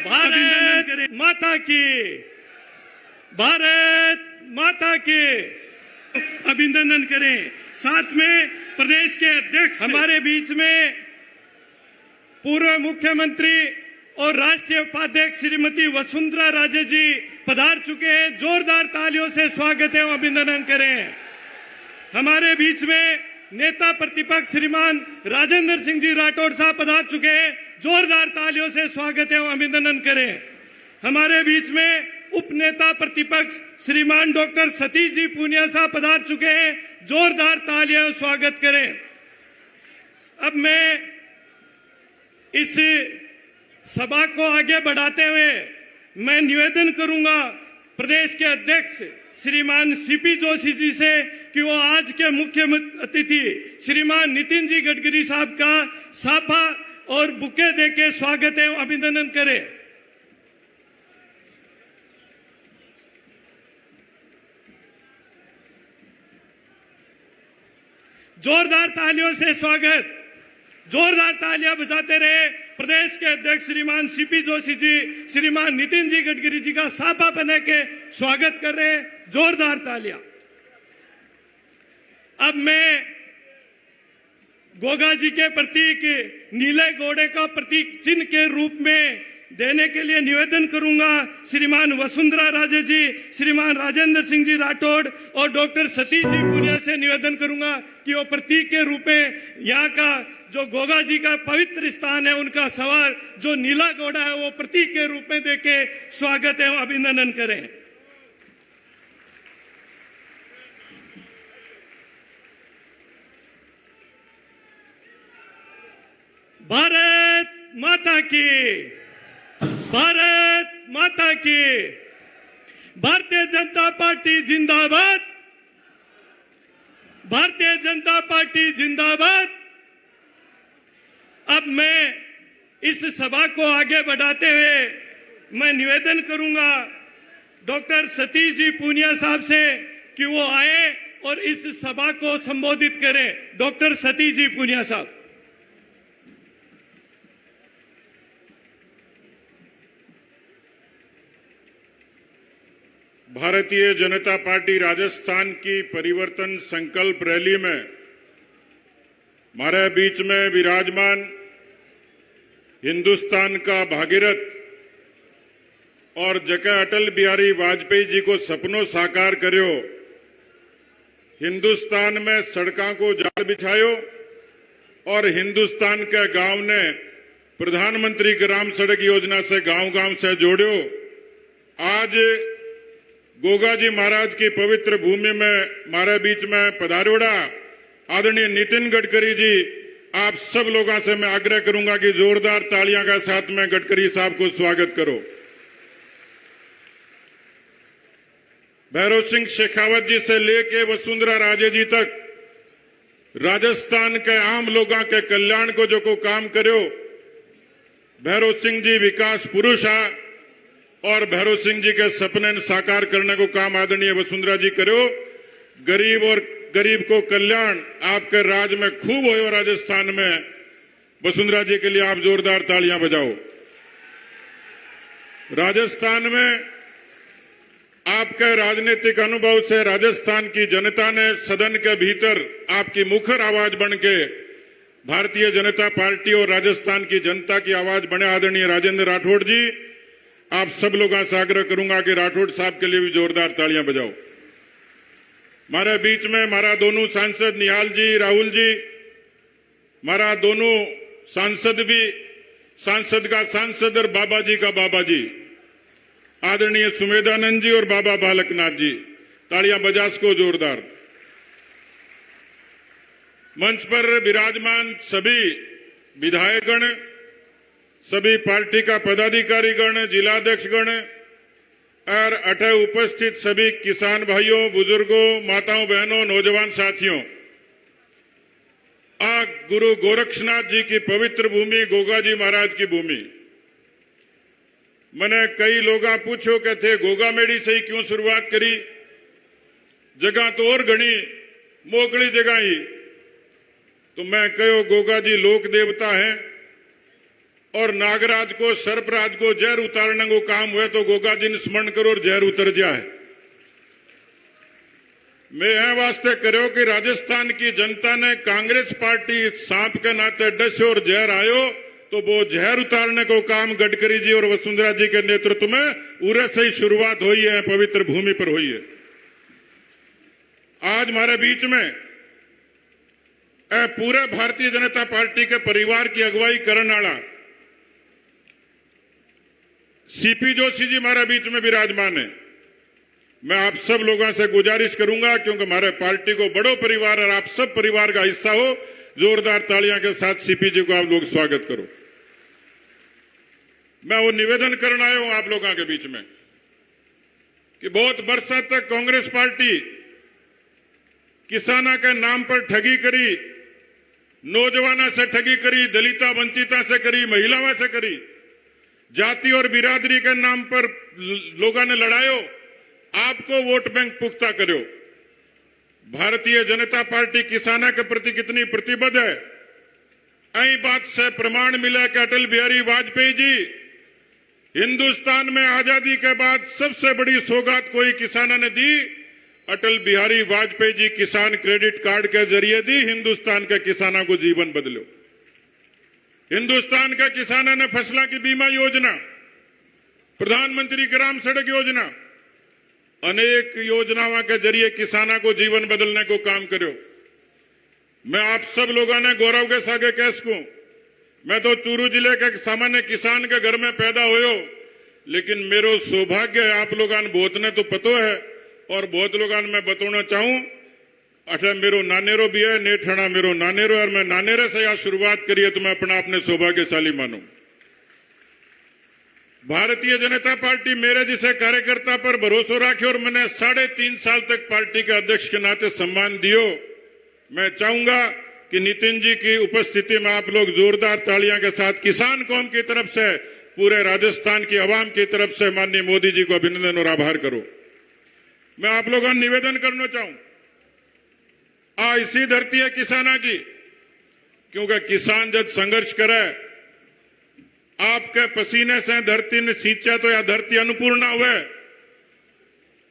भारत माता की, भारत माता की अभिनंदन करें। साथ में प्रदेश के अध्यक्ष हमारे बीच में पूर्व मुख्यमंत्री और राष्ट्रीय उपाध्यक्ष श्रीमती वसुंधरा राजे जी पधार चुके हैं। जोरदार तालियों से स्वागत एवं अभिनंदन करें। हमारे बीच में नेता प्रतिपक्ष श्रीमान राजेंद्र सिंह जी राठौड़ साहब पधार चुके हैं। जोरदार तालियों से स्वागत एवं अभिनंदन करें। हमारे बीच में उप नेता प्रतिपक्ष श्रीमान डॉक्टर सतीश जी पूनिया साहब पधार चुके हैं। जोरदार तालियां स्वागत करें। अब मैं इस सभा को आगे बढ़ाते हुए मैं निवेदन करूंगा प्रदेश के अध्यक्ष श्रीमान सीपी जोशी जी से कि वो आज के मुख्य अतिथि श्रीमान नितिन जी गडकरी साहब का साफा और बुके देके स्वागत एवं अभिनंदन करें। जोरदार तालियों से स्वागत, जोरदार तालियां बजाते रहे। प्रदेश के अध्यक्ष श्रीमान सीपी जोशी जी श्रीमान नितिन जी गडकरी जी का साफा बना के स्वागत कर रहे हैं। जोरदार तालियां। अब मैं गोगा जी के प्रतीक नीले घोड़े का प्रतीक चिन्ह के रूप में देने के लिए निवेदन करूंगा। श्रीमान वसुंधरा राजे जी, श्रीमान राजेंद्र सिंह जी राठौड़ और डॉक्टर सतीश जी पुनिया से निवेदन करूंगा कि वो प्रतीक के रूप में यहाँ का जो गोगा जी का पवित्र स्थान है उनका सवार जो नीला घोड़ा है वो प्रतीक के रूप में देके स्वागत एवं अभिनंदन करें। भारत माता की, भारत माता की। भारतीय जनता पार्टी जिंदाबाद, भारतीय जनता पार्टी जिंदाबाद। अब मैं इस सभा को आगे बढ़ाते हुए मैं निवेदन करूंगा डॉक्टर सतीश जी पूनिया साहब से कि वो आए और इस सभा को संबोधित करें। डॉक्टर सतीश जी पूनिया साहब। भारतीय जनता पार्टी राजस्थान की परिवर्तन संकल्प रैली में हमारे बीच में विराजमान हिंदुस्तान का भागीरथ और जके अटल बिहारी वाजपेयी जी को सपनों साकार करियो, हिंदुस्तान में सड़कों को जाल बिछायो और हिंदुस्तान के गांव ने प्रधानमंत्री ग्राम सड़क योजना से गांव-गांव से जोड़ियो। आज गोगा जी महाराज की पवित्र भूमि में हमारे बीच में पधारोड़ा आदरणीय नितिन गडकरी जी, आप सब लोगों से मैं आग्रह करूंगा कि जोरदार तालियां के साथ में गडकरी साहब को स्वागत करो। भैरव सिंह शेखावत जी से लेके वसुंधरा राजे जी तक राजस्थान के आम लोगों के कल्याण को जो को काम करो, भैरव सिंह जी विकास पुरुष है और भैरव सिंह जी के सपने साकार करने को काम आदरणीय वसुंधरा जी करो। गरीब को कल्याण आपके राज में खूब हो। राजस्थान में वसुंधरा जी के लिए आप जोरदार तालियां बजाओ। राजस्थान में आपके राजनीतिक अनुभव से राजस्थान की जनता ने सदन के भीतर आपकी मुखर आवाज बन के भारतीय जनता पार्टी और राजस्थान की जनता की आवाज बने। आदरणीय राजेंद्र राठौड़ जी, आप सब लोगों से आग्रह करूंगा कि राठौड़ साहब के लिए भी जोरदार तालियां बजाओ। हमारे बीच में हमारा दोनों सांसद निहाल जी, राहुल जी, हमारा दोनों सांसद भी, सांसद का सांसद और बाबा जी का बाबा जी, आदरणीय सुमेधानंद जी और बाबा बालकनाथ जी, तालियां बजास को जोरदार। मंच पर विराजमान सभी विधायकगण, सभी पार्टी का पदाधिकारीगण, जिलाध्यक्षगण और अठे उपस्थित सभी किसान भाइयों, बुजुर्गों, माताओं, बहनों, नौजवान साथियों, आ गुरु गोरक्षनाथ जी की पवित्र भूमि, गोगा जी महाराज की भूमि। मैंने कई लोग पूछो कि थे गोगा मेड़ी से ही क्यों शुरुआत करी, जगह तो और घनी मोकली जगह ही। तो मैं कहो गोगा जी लोक देवता है और नागराज को सर्पराज को जहर उतारने को काम हुए तो गोगा दिन स्मरण करो और जहर उतर जाए। मैं यह वास्ते करो कि राजस्थान की जनता ने कांग्रेस पार्टी सांप के नाते डसे और जहर आयो तो वो जहर उतारने को काम गडकरी जी और वसुंधरा जी के नेतृत्व में उरे से ही शुरुआत हुई है, पवित्र भूमि पर हुई है। आज हमारे बीच में पूरे भारतीय जनता पार्टी के परिवार की अगुवाई करने वाला सीपी जोशी जी हमारे बीच में विराजमान है। मैं आप सब लोगों से गुजारिश करूंगा, क्योंकि हमारे पार्टी को बड़ो परिवार और आप सब परिवार का हिस्सा हो, जोरदार तालियां के साथ सीपी जी को आप लोग स्वागत करो। मैं वो निवेदन करना आया हूं आप लोगों के बीच में कि बहुत बरसों तक कांग्रेस पार्टी किसानों के नाम पर ठगी करी, नौजवानों से ठगी करी, दलिता वंचिता से करी, महिलाओं से करी, जाति और बिरादरी के नाम पर लोगों ने लड़ायो, आपको वोट बैंक पुख्ता करो। भारतीय जनता पार्टी किसानों के प्रति कितनी प्रतिबद्ध है, ऐ बात से प्रमाण मिला कि अटल बिहारी वाजपेयी जी हिंदुस्तान में आजादी के बाद सबसे बड़ी सौगात कोई किसानों ने दी, अटल बिहारी वाजपेयी जी किसान क्रेडिट कार्ड के जरिए दी, हिंदुस्तान के किसानों को जीवन बदलो। हिंदुस्तान के किसानों ने फसलों की बीमा योजना, प्रधानमंत्री ग्राम सड़क योजना, अनेक योजनाओं के जरिए किसानों को जीवन बदलने को काम करो। मैं आप सब लोगों ने गौरव के सागे कह सकूं, मैं तो चूरू जिले के सामान्य किसान के घर में पैदा हुयो, लेकिन मेरो सौभाग्य है आप लोगों ने बहुत ने तो पतो है और बहुत लोगों ने मैं बताना चाहूं, अठे मेरो नानेरो भी है, नेठाना मेरो नानेरो, और मैं नानेरे से यह शुरुआत करी है तो मैं अपना अपने सौभाग्यशाली मानूं। भारतीय जनता पार्टी मेरे जैसे कार्यकर्ता पर भरोसा रखे और मैंने 3.5 साल तक पार्टी के अध्यक्ष के नाते सम्मान दियो। मैं चाहूंगा कि नितिन जी की उपस्थिति में आप लोग जोरदार तालियां के साथ किसान कौम की तरफ से, पूरे राजस्थान की आवाम की तरफ से माननीय मोदी जी को अभिनंदन और आभार करो। मैं आप लोगों को निवेदन करना चाहूं, इसी धरती है किसाना की, क्योंकि किसान जब संघर्ष करे, आपके पसीने से धरती ने सींचा तो यह धरती अनुपूर्ण हुए,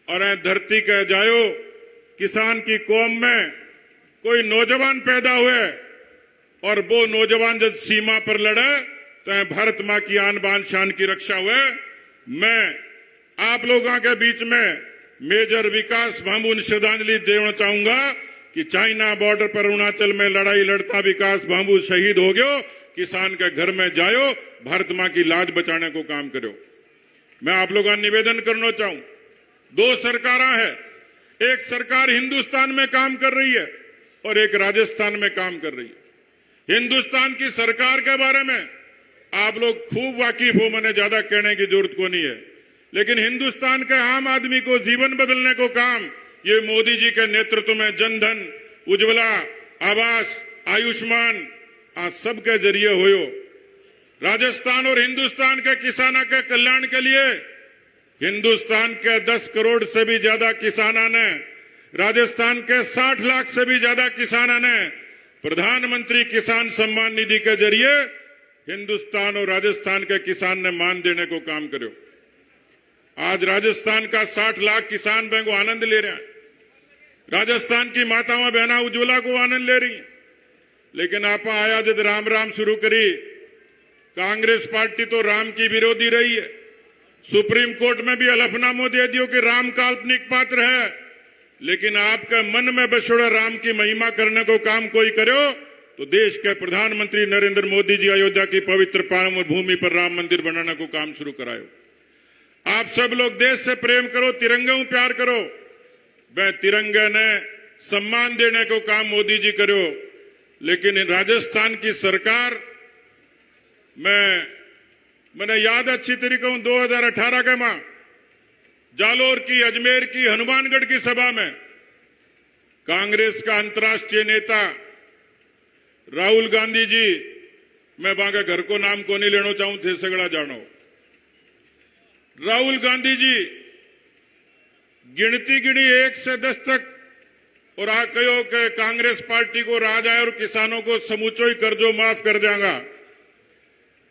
और धरती कह जायो किसान की कौम में कोई नौजवान पैदा हुए और वो नौजवान जब सीमा पर लड़े तो भारत मां की आन बान शान की रक्षा हुए। मैं आप लोगों के बीच में मेजर विकास भांबू ने श्रद्धांजलि देना चाहूंगा कि चाइना बॉर्डर पर अरुणाचल में लड़ाई लड़ता विकास भांबू शहीद हो गयो, किसान के घर में जायो, भारत मां की लाज बचाने को काम करो। मैं आप लोगों का निवेदन करना चाहूं, 2 सरकारें हैं, एक सरकार हिंदुस्तान में काम कर रही है और एक राजस्थान में काम कर रही है। हिंदुस्तान की सरकार के बारे में आप लोग खूब वाकिफ हो, मैंने ज्यादा कहने की जरूरत को नहीं है, लेकिन हिंदुस्तान के आम आदमी को जीवन बदलने को काम ये मोदी जी के नेतृत्व में जनधन, उज्ज्वला, आवास, आयुष्मान सब के जरिए हुयो। राजस्थान और हिंदुस्तान के किसानों के कल्याण के लिए हिंदुस्तान के 10 करोड़ से भी ज्यादा किसानों ने, राजस्थान के 60 लाख से भी ज्यादा किसानों ने प्रधानमंत्री किसान सम्मान निधि के जरिए हिंदुस्तान और राजस्थान के किसान ने मान देने को काम करो। आज राजस्थान का 60 लाख किसान बैंक को आनंद ले रहे हैं, राजस्थान की माताओं बहना उज्ज्वला को आनंद ले रही है, लेकिन आप आया जब राम राम शुरू करी, कांग्रेस पार्टी तो राम की विरोधी रही है, सुप्रीम कोर्ट में भी हलफनामा दे दियो कि राम काल्पनिक पात्र है, लेकिन आपके मन में बसोड़ा राम की महिमा करने को काम कोई करो तो देश के प्रधानमंत्री नरेंद्र मोदी जी अयोध्या की पवित्र पावन भूमि पर राम मंदिर बनाने को काम शुरू करायो। आप सब लोग देश से प्रेम करो, तिरंगे को प्यार करो, वह तिरंगे ने सम्मान देने को काम मोदी जी करो। लेकिन राजस्थान की सरकार, मैंने याद अच्छी तरीके 2018 के मां जालोर की, अजमेर की, हनुमानगढ़ की सभा में कांग्रेस का अंतर्राष्ट्रीय नेता राहुल गांधी जी, मैं वहां के घर को नाम को नहीं लेना चाहूं थे, सगड़ा जानो, राहुल गांधी जी गिनती गिनी 1 से 10 तक और आ कहो कि कांग्रेस पार्टी को राज आए और किसानों को समूचो ही कर्जो माफ कर देगा।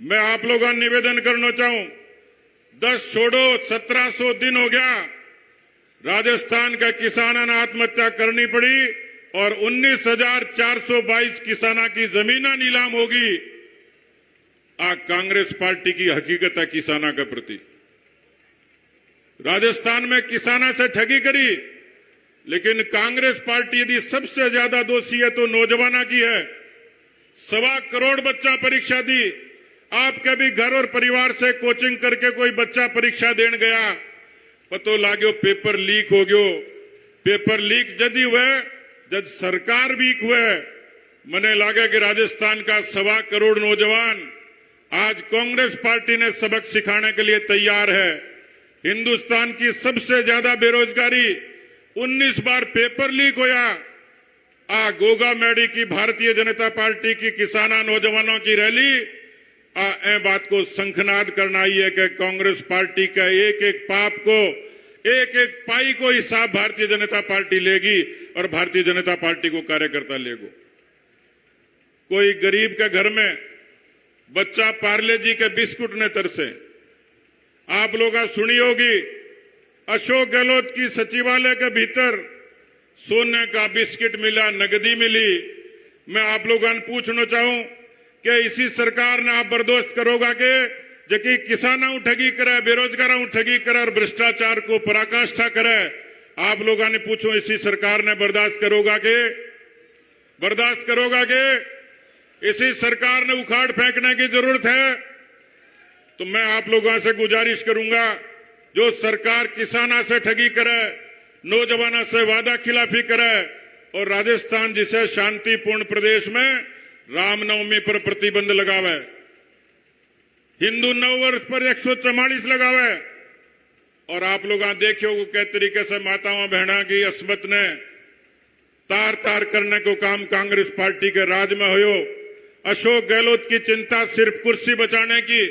मैं आप लोगों का निवेदन करना चाहूं, 10 छोड़ो 1700 दिन हो गया राजस्थान का किसानों ने आत्महत्या करनी पड़ी और 19,422 किसानों की जमीना नीलाम होगी। आ कांग्रेस पार्टी की हकीकत है किसानों के प्रति। राजस्थान में किसानों से ठगी करी, लेकिन कांग्रेस पार्टी यदि सबसे ज्यादा दोषी है तो नौजवानों की है। 1.25 करोड़ बच्चा परीक्षा दी। आपके भी घर और परिवार से कोचिंग करके कोई बच्चा परीक्षा देने गया, पतो लागो पेपर लीक हो गयो। पेपर लीक जदी हुए जब सरकार वीक हुए, मने लागे कि राजस्थान का 1.25 करोड़ नौजवान आज कांग्रेस पार्टी ने सबक सिखाने के लिए तैयार है। हिंदुस्तान की सबसे ज्यादा बेरोजगारी, 19 बार पेपर लीक होया। आ गोगा मेडी की भारतीय जनता पार्टी की किसाना नौजवानों की रैली ए बात को शंखनाद करना ही है कि कांग्रेस पार्टी का एक एक पाप को, एक एक पाई को हिसाब भारतीय जनता पार्टी लेगी और भारतीय जनता पार्टी को कार्यकर्ता लेगो। कोई गरीब के घर में बच्चा पार्ले जी के बिस्कुट ने तरसे। आप लोग सुनी होगी, अशोक गहलोत की सचिवालय के भीतर सोने का बिस्किट मिला, नगदी मिली। मैं आप लोगों से पूछना चाहूं कि इसी सरकार ने आप बर्दाश्त करोगा कि जबकि किसानों ठगी करे, बेरोजगारों ठगी करे और भ्रष्टाचार को पराकाष्ठा करे? आप लोगों ने पूछो, इसी सरकार ने बर्दाश्त करोगा कि इसी सरकार ने उखाड़ फेंकने की जरूरत है? तो मैं आप लोगों से गुजारिश करूंगा, जो सरकार किसानों से ठगी करे, नौजवानों से वादा खिलाफी करे और राजस्थान जिसे शांतिपूर्ण प्रदेश में रामनवमी पर प्रतिबंध लगावे, हिंदू नववर्ष पर 144 लगावे, और आप लोग देखियो किस तरीके से माताओं बहना की अस्मत ने तार तार करने को काम कांग्रेस पार्टी के राज में हो। अशोक गहलोत की चिंता सिर्फ कुर्सी बचाने की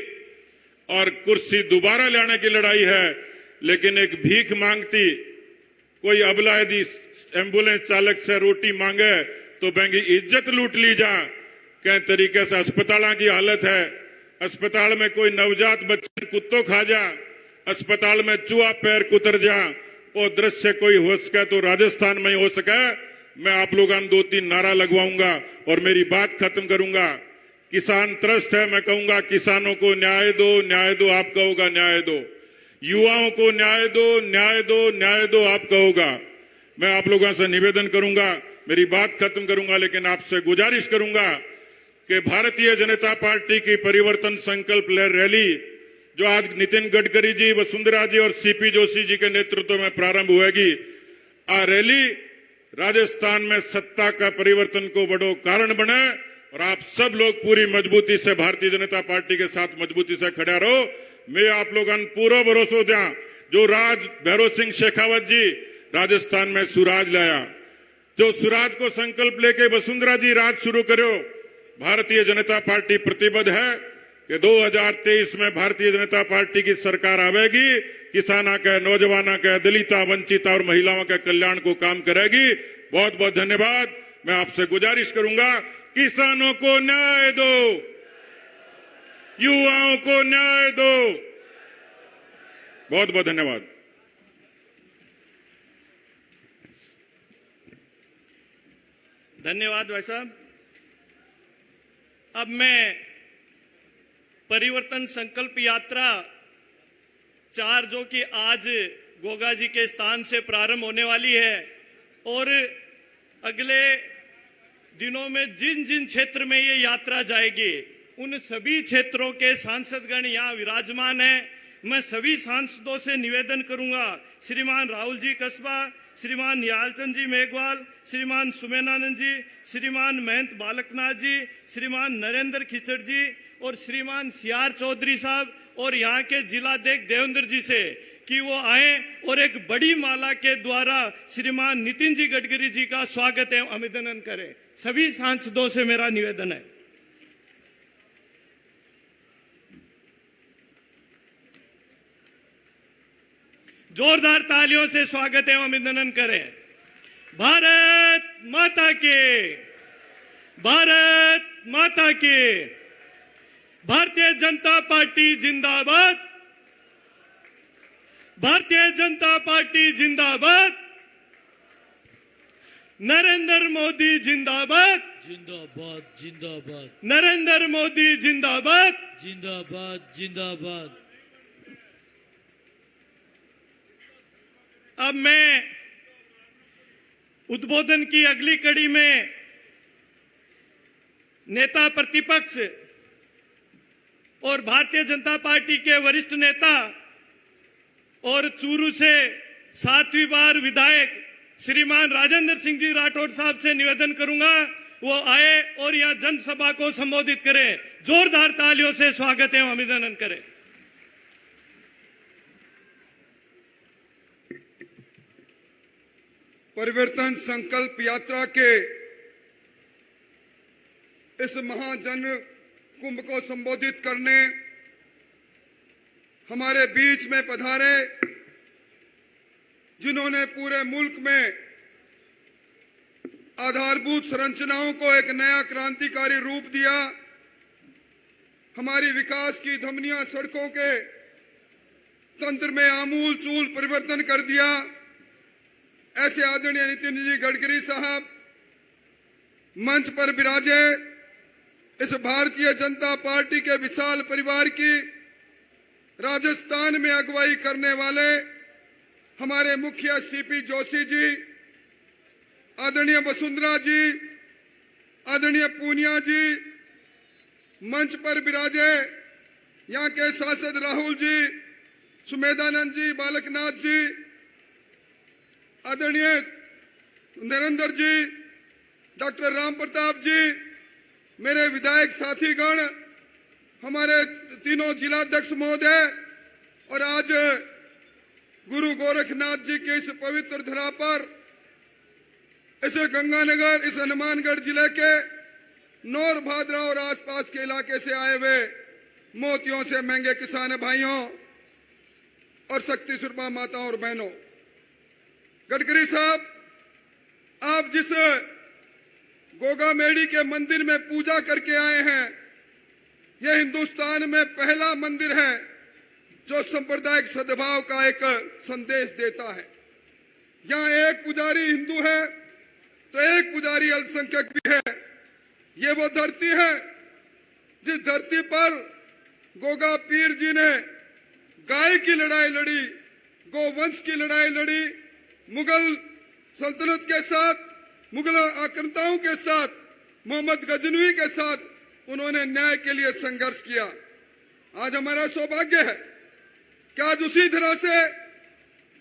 और कुर्सी दोबारा लाने की लड़ाई है, लेकिन एक भीख मांगती कोई अबला यदि एम्बुलेंस चालक से रोटी मांगे तो बैंगी इज्जत लूट ली जा। कई तरीके से अस्पतालों की हालत है, अस्पताल में कोई नवजात बच्चे कुत्तों खा जा, अस्पताल में चूहा पैर कुतर जा, वो दृश्य कोई हो सके तो राजस्थान में ही हो सके। मैं आप लोगों को 2-3 नारा लगवाऊंगा और मेरी बात खत्म करूंगा। किसान त्रस्त है, मैं कहूंगा किसानों को न्याय दो, न्याय दो, आप कहोगा न्याय दो। युवाओं को न्याय दो, न्याय दो, न्याय दो, आप कहोगा। मैं आप लोगों से निवेदन करूंगा, मेरी बात खत्म करूंगा, लेकिन आपसे गुजारिश करूंगा कि भारतीय जनता पार्टी की परिवर्तन संकल्प रैली जो आज नितिन गडकरी जी, वसुंधरा जी और सीपी जोशी जी के नेतृत्व में प्रारंभ होगी, आ रैली राजस्थान में सत्ता का परिवर्तन को बड़ो कारण बने और आप सब लोग पूरी मजबूती से भारतीय जनता पार्टी के साथ मजबूती से खड़ा रहो। मैं आप लोगों को पूरा भरोसा दिया, जो राज भैरव सिंह शेखावत जी राजस्थान में सुराज लाया, जो सुराज को संकल्प लेके वसुंधरा जी राज शुरू करो। भारतीय जनता पार्टी प्रतिबद्ध है कि 2023 में भारतीय जनता पार्टी की सरकार आवेगी, किसानों के, नौजवानों के, दलिता, वंचिता और महिलाओं के कल्याण को काम करेगी। बहुत बहुत धन्यवाद। मैं आपसे गुजारिश करूंगा, किसानों को न्याय दो, युवाओं को न्याय दो। बहुत बहुत धन्यवाद। धन्यवाद भाई साहब। अब मैं परिवर्तन संकल्प यात्रा 4 जो कि आज गोगा जी के स्थान से प्रारंभ होने वाली है और अगले दिनों में जिन जिन क्षेत्र में ये यात्रा जाएगी उन सभी क्षेत्रों के सांसदगण यहाँ विराजमान हैं। मैं सभी सांसदों से निवेदन करूंगा, श्रीमान राहुल जी कस्बा, श्रीमान निहालचंद जी मेघवाल, श्रीमान सुमेनानंद जी, श्रीमान महंत बालकनाथ जी, श्रीमान नरेंद्र खिचड़ जी और श्रीमान सीआर चौधरी साहब और यहाँ के जिलाध्यक्ष देवेंद्र जी से कि वो आए और एक बड़ी माला के द्वारा श्रीमान नितिन जी गडकरी जी का स्वागत एवं अभिनंदन करें। सभी सांसदों से मेरा निवेदन है। जोरदार तालियों से स्वागत एवं अभिनंदन करें। भारत माता की, भारत माता की। भारतीय जनता पार्टी जिंदाबाद, भारतीय जनता पार्टी जिंदाबाद, नरेंद्र मोदी जिंदाबाद, जिंदाबाद जिंदाबाद नरेंद्र मोदी जिंदाबाद। जिंदाबाद जिंदाबाद। अब मैं उद्बोधन की अगली कड़ी में नेता प्रतिपक्ष और भारतीय जनता पार्टी के वरिष्ठ नेता और चूरू से 7वीं बार विधायक श्रीमान राजेंद्र सिंह जी राठौड़ साहब से निवेदन करूंगा वो आए और यहां जनसभा को संबोधित करें। जोरदार तालियों से स्वागत एवं अभिनंदन करें। परिवर्तन संकल्प यात्रा के इस महाजन कुंभ को संबोधित करने हमारे बीच में पधारे, जिन्होंने पूरे मुल्क में आधारभूत संरचनाओं को एक नया क्रांतिकारी रूप दिया, हमारी विकास की धमनियां सड़कों के तंत्र में आमूल चूल परिवर्तन कर दिया, ऐसे आदरणीय नितिन जी गडकरी साहब मंच पर विराजे। इस भारतीय जनता पार्टी के विशाल परिवार की राजस्थान में अगुवाई करने वाले हमारे मुखिया सीपी जोशी जी, आदरणीय वसुंधरा जी, आदरणीय पूनिया जी, मंच पर विराजे यहाँ के सांसद राहुल जी, सुमेधानंद जी, बालकनाथ जी, आदरणीय नरेंद्र जी, डॉक्टर राम प्रताप जी, मेरे विधायक साथीगण, हमारे तीनों जिलाध्यक्ष महोदय और आज गुरु गोरखनाथ जी के इस पवित्र धरा पर इस गंगानगर, इस हनुमानगढ़ जिले के नौर भादरा और आसपास के इलाके से आए हुए मोतियों से महंगे किसान भाइयों और शक्ति सुरमा माताओं और बहनों, गडकरी साहब, आप जिस गोगा मेड़ी के मंदिर में पूजा करके आए हैं, यह हिंदुस्तान में पहला मंदिर है जो सांप्रदायिक सद्भाव का एक संदेश देता है। यहाँ एक पुजारी हिंदू है तो एक पुजारी अल्पसंख्यक भी है। ये वो धरती है जिस धरती पर गोगा पीर जी ने गाय की लड़ाई लड़ी, गोवंश की लड़ाई लड़ी, मुगल सल्तनत के साथ, मुगल आक्रांताओं के साथ, मोहम्मद गजनवी के साथ उन्होंने न्याय के लिए संघर्ष किया। आज हमारा सौभाग्य है कि आज उसी तरह से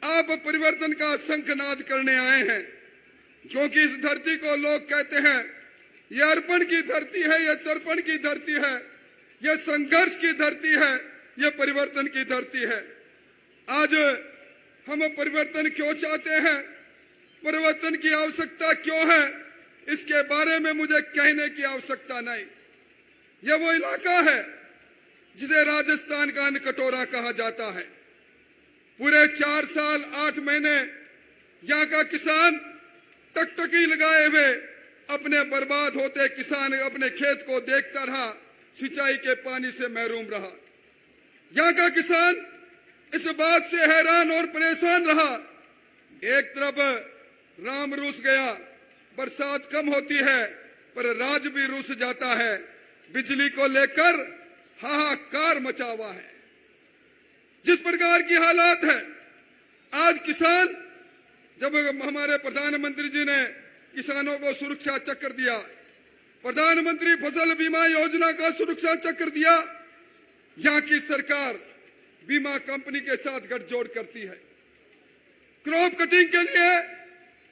आप परिवर्तन का शंखनाद करने आए हैं, क्योंकि इस धरती को लोग कहते हैं यह अर्पण की धरती है, यह तर्पण की धरती है, यह संघर्ष की धरती है, यह परिवर्तन की धरती है। आज हम परिवर्तन क्यों चाहते हैं, परिवर्तन की आवश्यकता क्यों है, इसके बारे में मुझे कहने की आवश्यकता नहीं। यह वो इलाका है जिसे राजस्थान का कटोरा कहा जाता है। पूरे 4 साल 8 महीने यहाँ का किसान टकटकी लगाए हुए अपने बर्बाद होते किसान अपने खेत को देखता रहा, सिंचाई के पानी से महरूम रहा। यहाँ का किसान इस बात से हैरान और परेशान रहा, एक तरफ राम रूस गया, बरसात कम होती है पर राज भी रूस जाता है, बिजली को लेकर हाहाकार मचा हुआ है। जिस प्रकार की हालात है आज किसान, जब हमारे प्रधानमंत्री जी ने किसानों को सुरक्षा चक्र दिया, प्रधानमंत्री फसल बीमा योजना का सुरक्षा चक्र दिया, यहाँ की सरकार बीमा कंपनी के साथ गठजोड़ करती है। क्रॉप कटिंग के लिए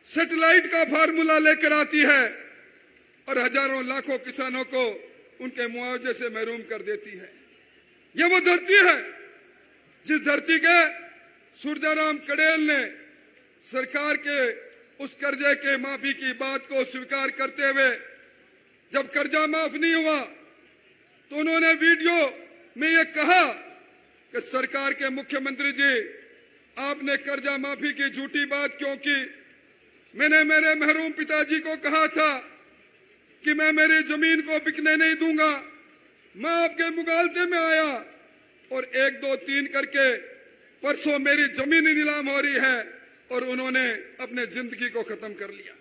सैटेलाइट का फार्मूला लेकर आती है और हजारों लाखों किसानों को उनके मुआवजे से महरूम कर देती है। यह वो धरती है जिस धरती के सूरजाराम कड़ेल ने सरकार के उस कर्जे के माफी की बात को स्वीकार करते हुए, जब कर्जा माफ नहीं हुआ तो उन्होंने वीडियो में यह कहा कि सरकार के मुख्यमंत्री जी, आपने कर्जा माफी की झूठी बात क्यों की? मैंने मेरे महरूम पिताजी को कहा था कि मैं मेरी जमीन को बिकने नहीं दूंगा, मैं आपके मुगालते में आया और 1 2 3 करके परसों मेरी जमीन नीलाम हो रही है और उन्होंने अपने जिंदगी को खत्म कर लिया।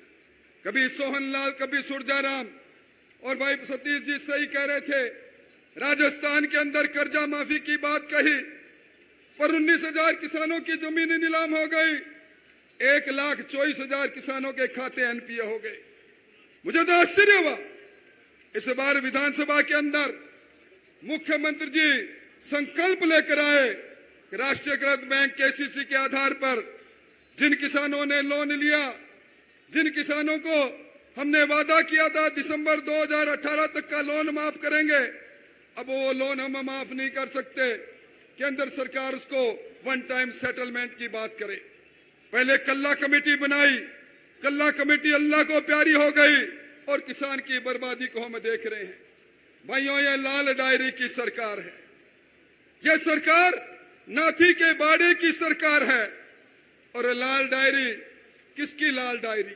कभी सोहनलाल, कभी सुरजाराम, और भाई सतीश जी सही कह रहे थे, राजस्थान के अंदर कर्जा माफी की बात कही पर 19,000 किसानों की जमीन नीलाम हो गई, 1,24,000 किसानों के खाते एनपीए हो गए। मुझे तो आश्चर्य हुआ। इस बार विधानसभा के अंदर मुख्यमंत्री जी संकल्प लेकर आए कि राष्ट्रीयकृत बैंक केसीसी के आधार पर जिन किसानों ने लोन लिया, जिन किसानों को हमने वादा किया था दिसंबर 2018 तक का लोन माफ करेंगे, अब वो लोन हम माफ नहीं कर सकते। केंद्र सरकार उसको वन टाइम सेटलमेंट की बात करे। पहले कल्ला कमेटी बनाई, कल्ला कमेटी अल्लाह को प्यारी हो गई और किसान की बर्बादी को हम देख रहे हैं। भाइयों, ये लाल डायरी की सरकार है। यह सरकार नाथी के बाड़े की सरकार है। और लाल डायरी किसकी लाल डायरी?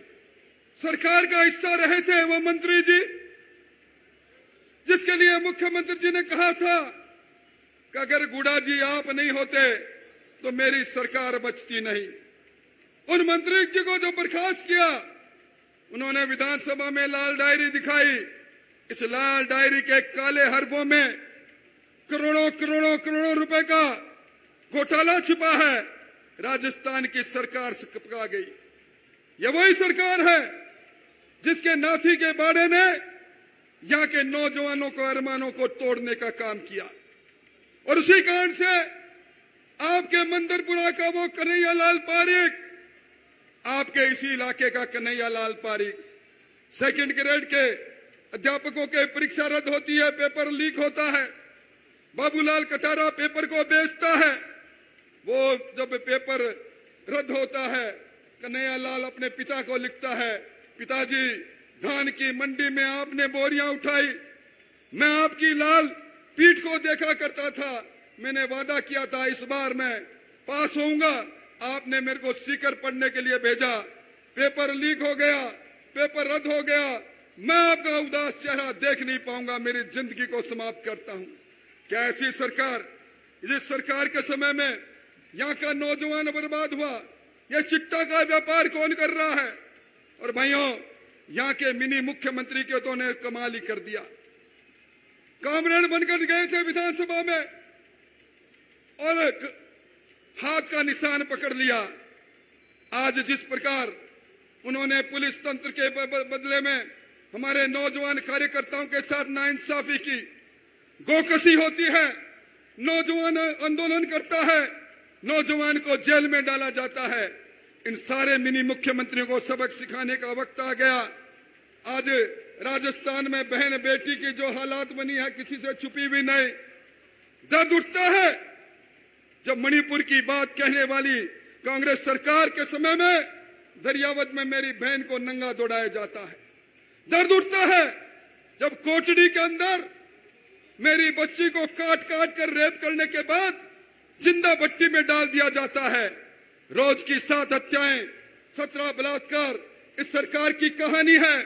सरकार का हिस्सा रहे थे वो मंत्री जी जिसके लिए मुख्यमंत्री जी ने कहा था कि अगर गुड़ा जी आप नहीं होते तो मेरी सरकार बचती नहीं। उन मंत्री जी को जो बर्खास्त किया, उन्होंने विधानसभा में लाल डायरी दिखाई। इस लाल डायरी के काले हरफों में करोड़ों करोड़ों करोड़ों रुपए का घोटाला छिपा है। राजस्थान की सरकार से कपका गई। यह वही सरकार है जिसके नाथी के बाड़े ने यहाँ के नौजवानों को, अरमानों को तोड़ने का काम किया। और उसी कारण से आपके मंदरपुरा का वो कन्हैया लाल पारीक, आपके इसी इलाके का कन्हैया लाल पारीक, 2nd ग्रेड के अध्यापकों के परीक्षा रद्द होती है, पेपर लीक होता है, बाबूलाल कटारा पेपर को बेचता है। वो जब पेपर रद्द होता है, कन्हैया लाल अपने पिता को लिखता है, पिताजी धान की मंडी में आपने बोरियां उठाई, मैं आपकी लाल पीठ को देखा करता था, मैंने वादा किया था इस बार मैं पास होऊंगा, आपने मेरे को सीकर पढ़ने के लिए भेजा, पेपर लीक हो गया, पेपर रद्द हो गया, मैं आपका उदास चेहरा देख नहीं पाऊंगा, मेरी जिंदगी को समाप्त करता हूं। क्या ऐसी सरकार, जिस सरकार के समय में यहाँ का नौजवान बर्बाद हुआ, यह चिट्टा का व्यापार कौन कर रहा है? और भाइयों, यहाँ के मिनी मुख्यमंत्री के तो ने कमाल ही कर दिया। कामरेड बनकर गए थे विधानसभा में और हाथ का निशान पकड़ लिया। आज जिस प्रकार उन्होंने पुलिस तंत्र के बदले में हमारे नौजवान कार्यकर्ताओं के साथ नाइंसाफी की, गोकसी होती है, नौजवान आंदोलन करता है, नौजवान को जेल में डाला जाता है। इन सारे मिनी मुख्यमंत्रियों को सबक सिखाने का वक्त आ गया। आज राजस्थान में बहन बेटी की जो हालात बनी है, किसी से छुपी भी नहीं। दर्द उठता है जब मणिपुर की बात कहने वाली कांग्रेस सरकार के समय में दरियावत में मेरी बहन को नंगा दौड़ाया जाता है। दर्द उठता है जब कोटड़ी के अंदर मेरी बच्ची को काट काट कर रेप करने के बाद जिंदा भट्टी में डाल दिया जाता है। रोज की 7 हत्याएं, 17 बलात्कार इस सरकार की कहानी है।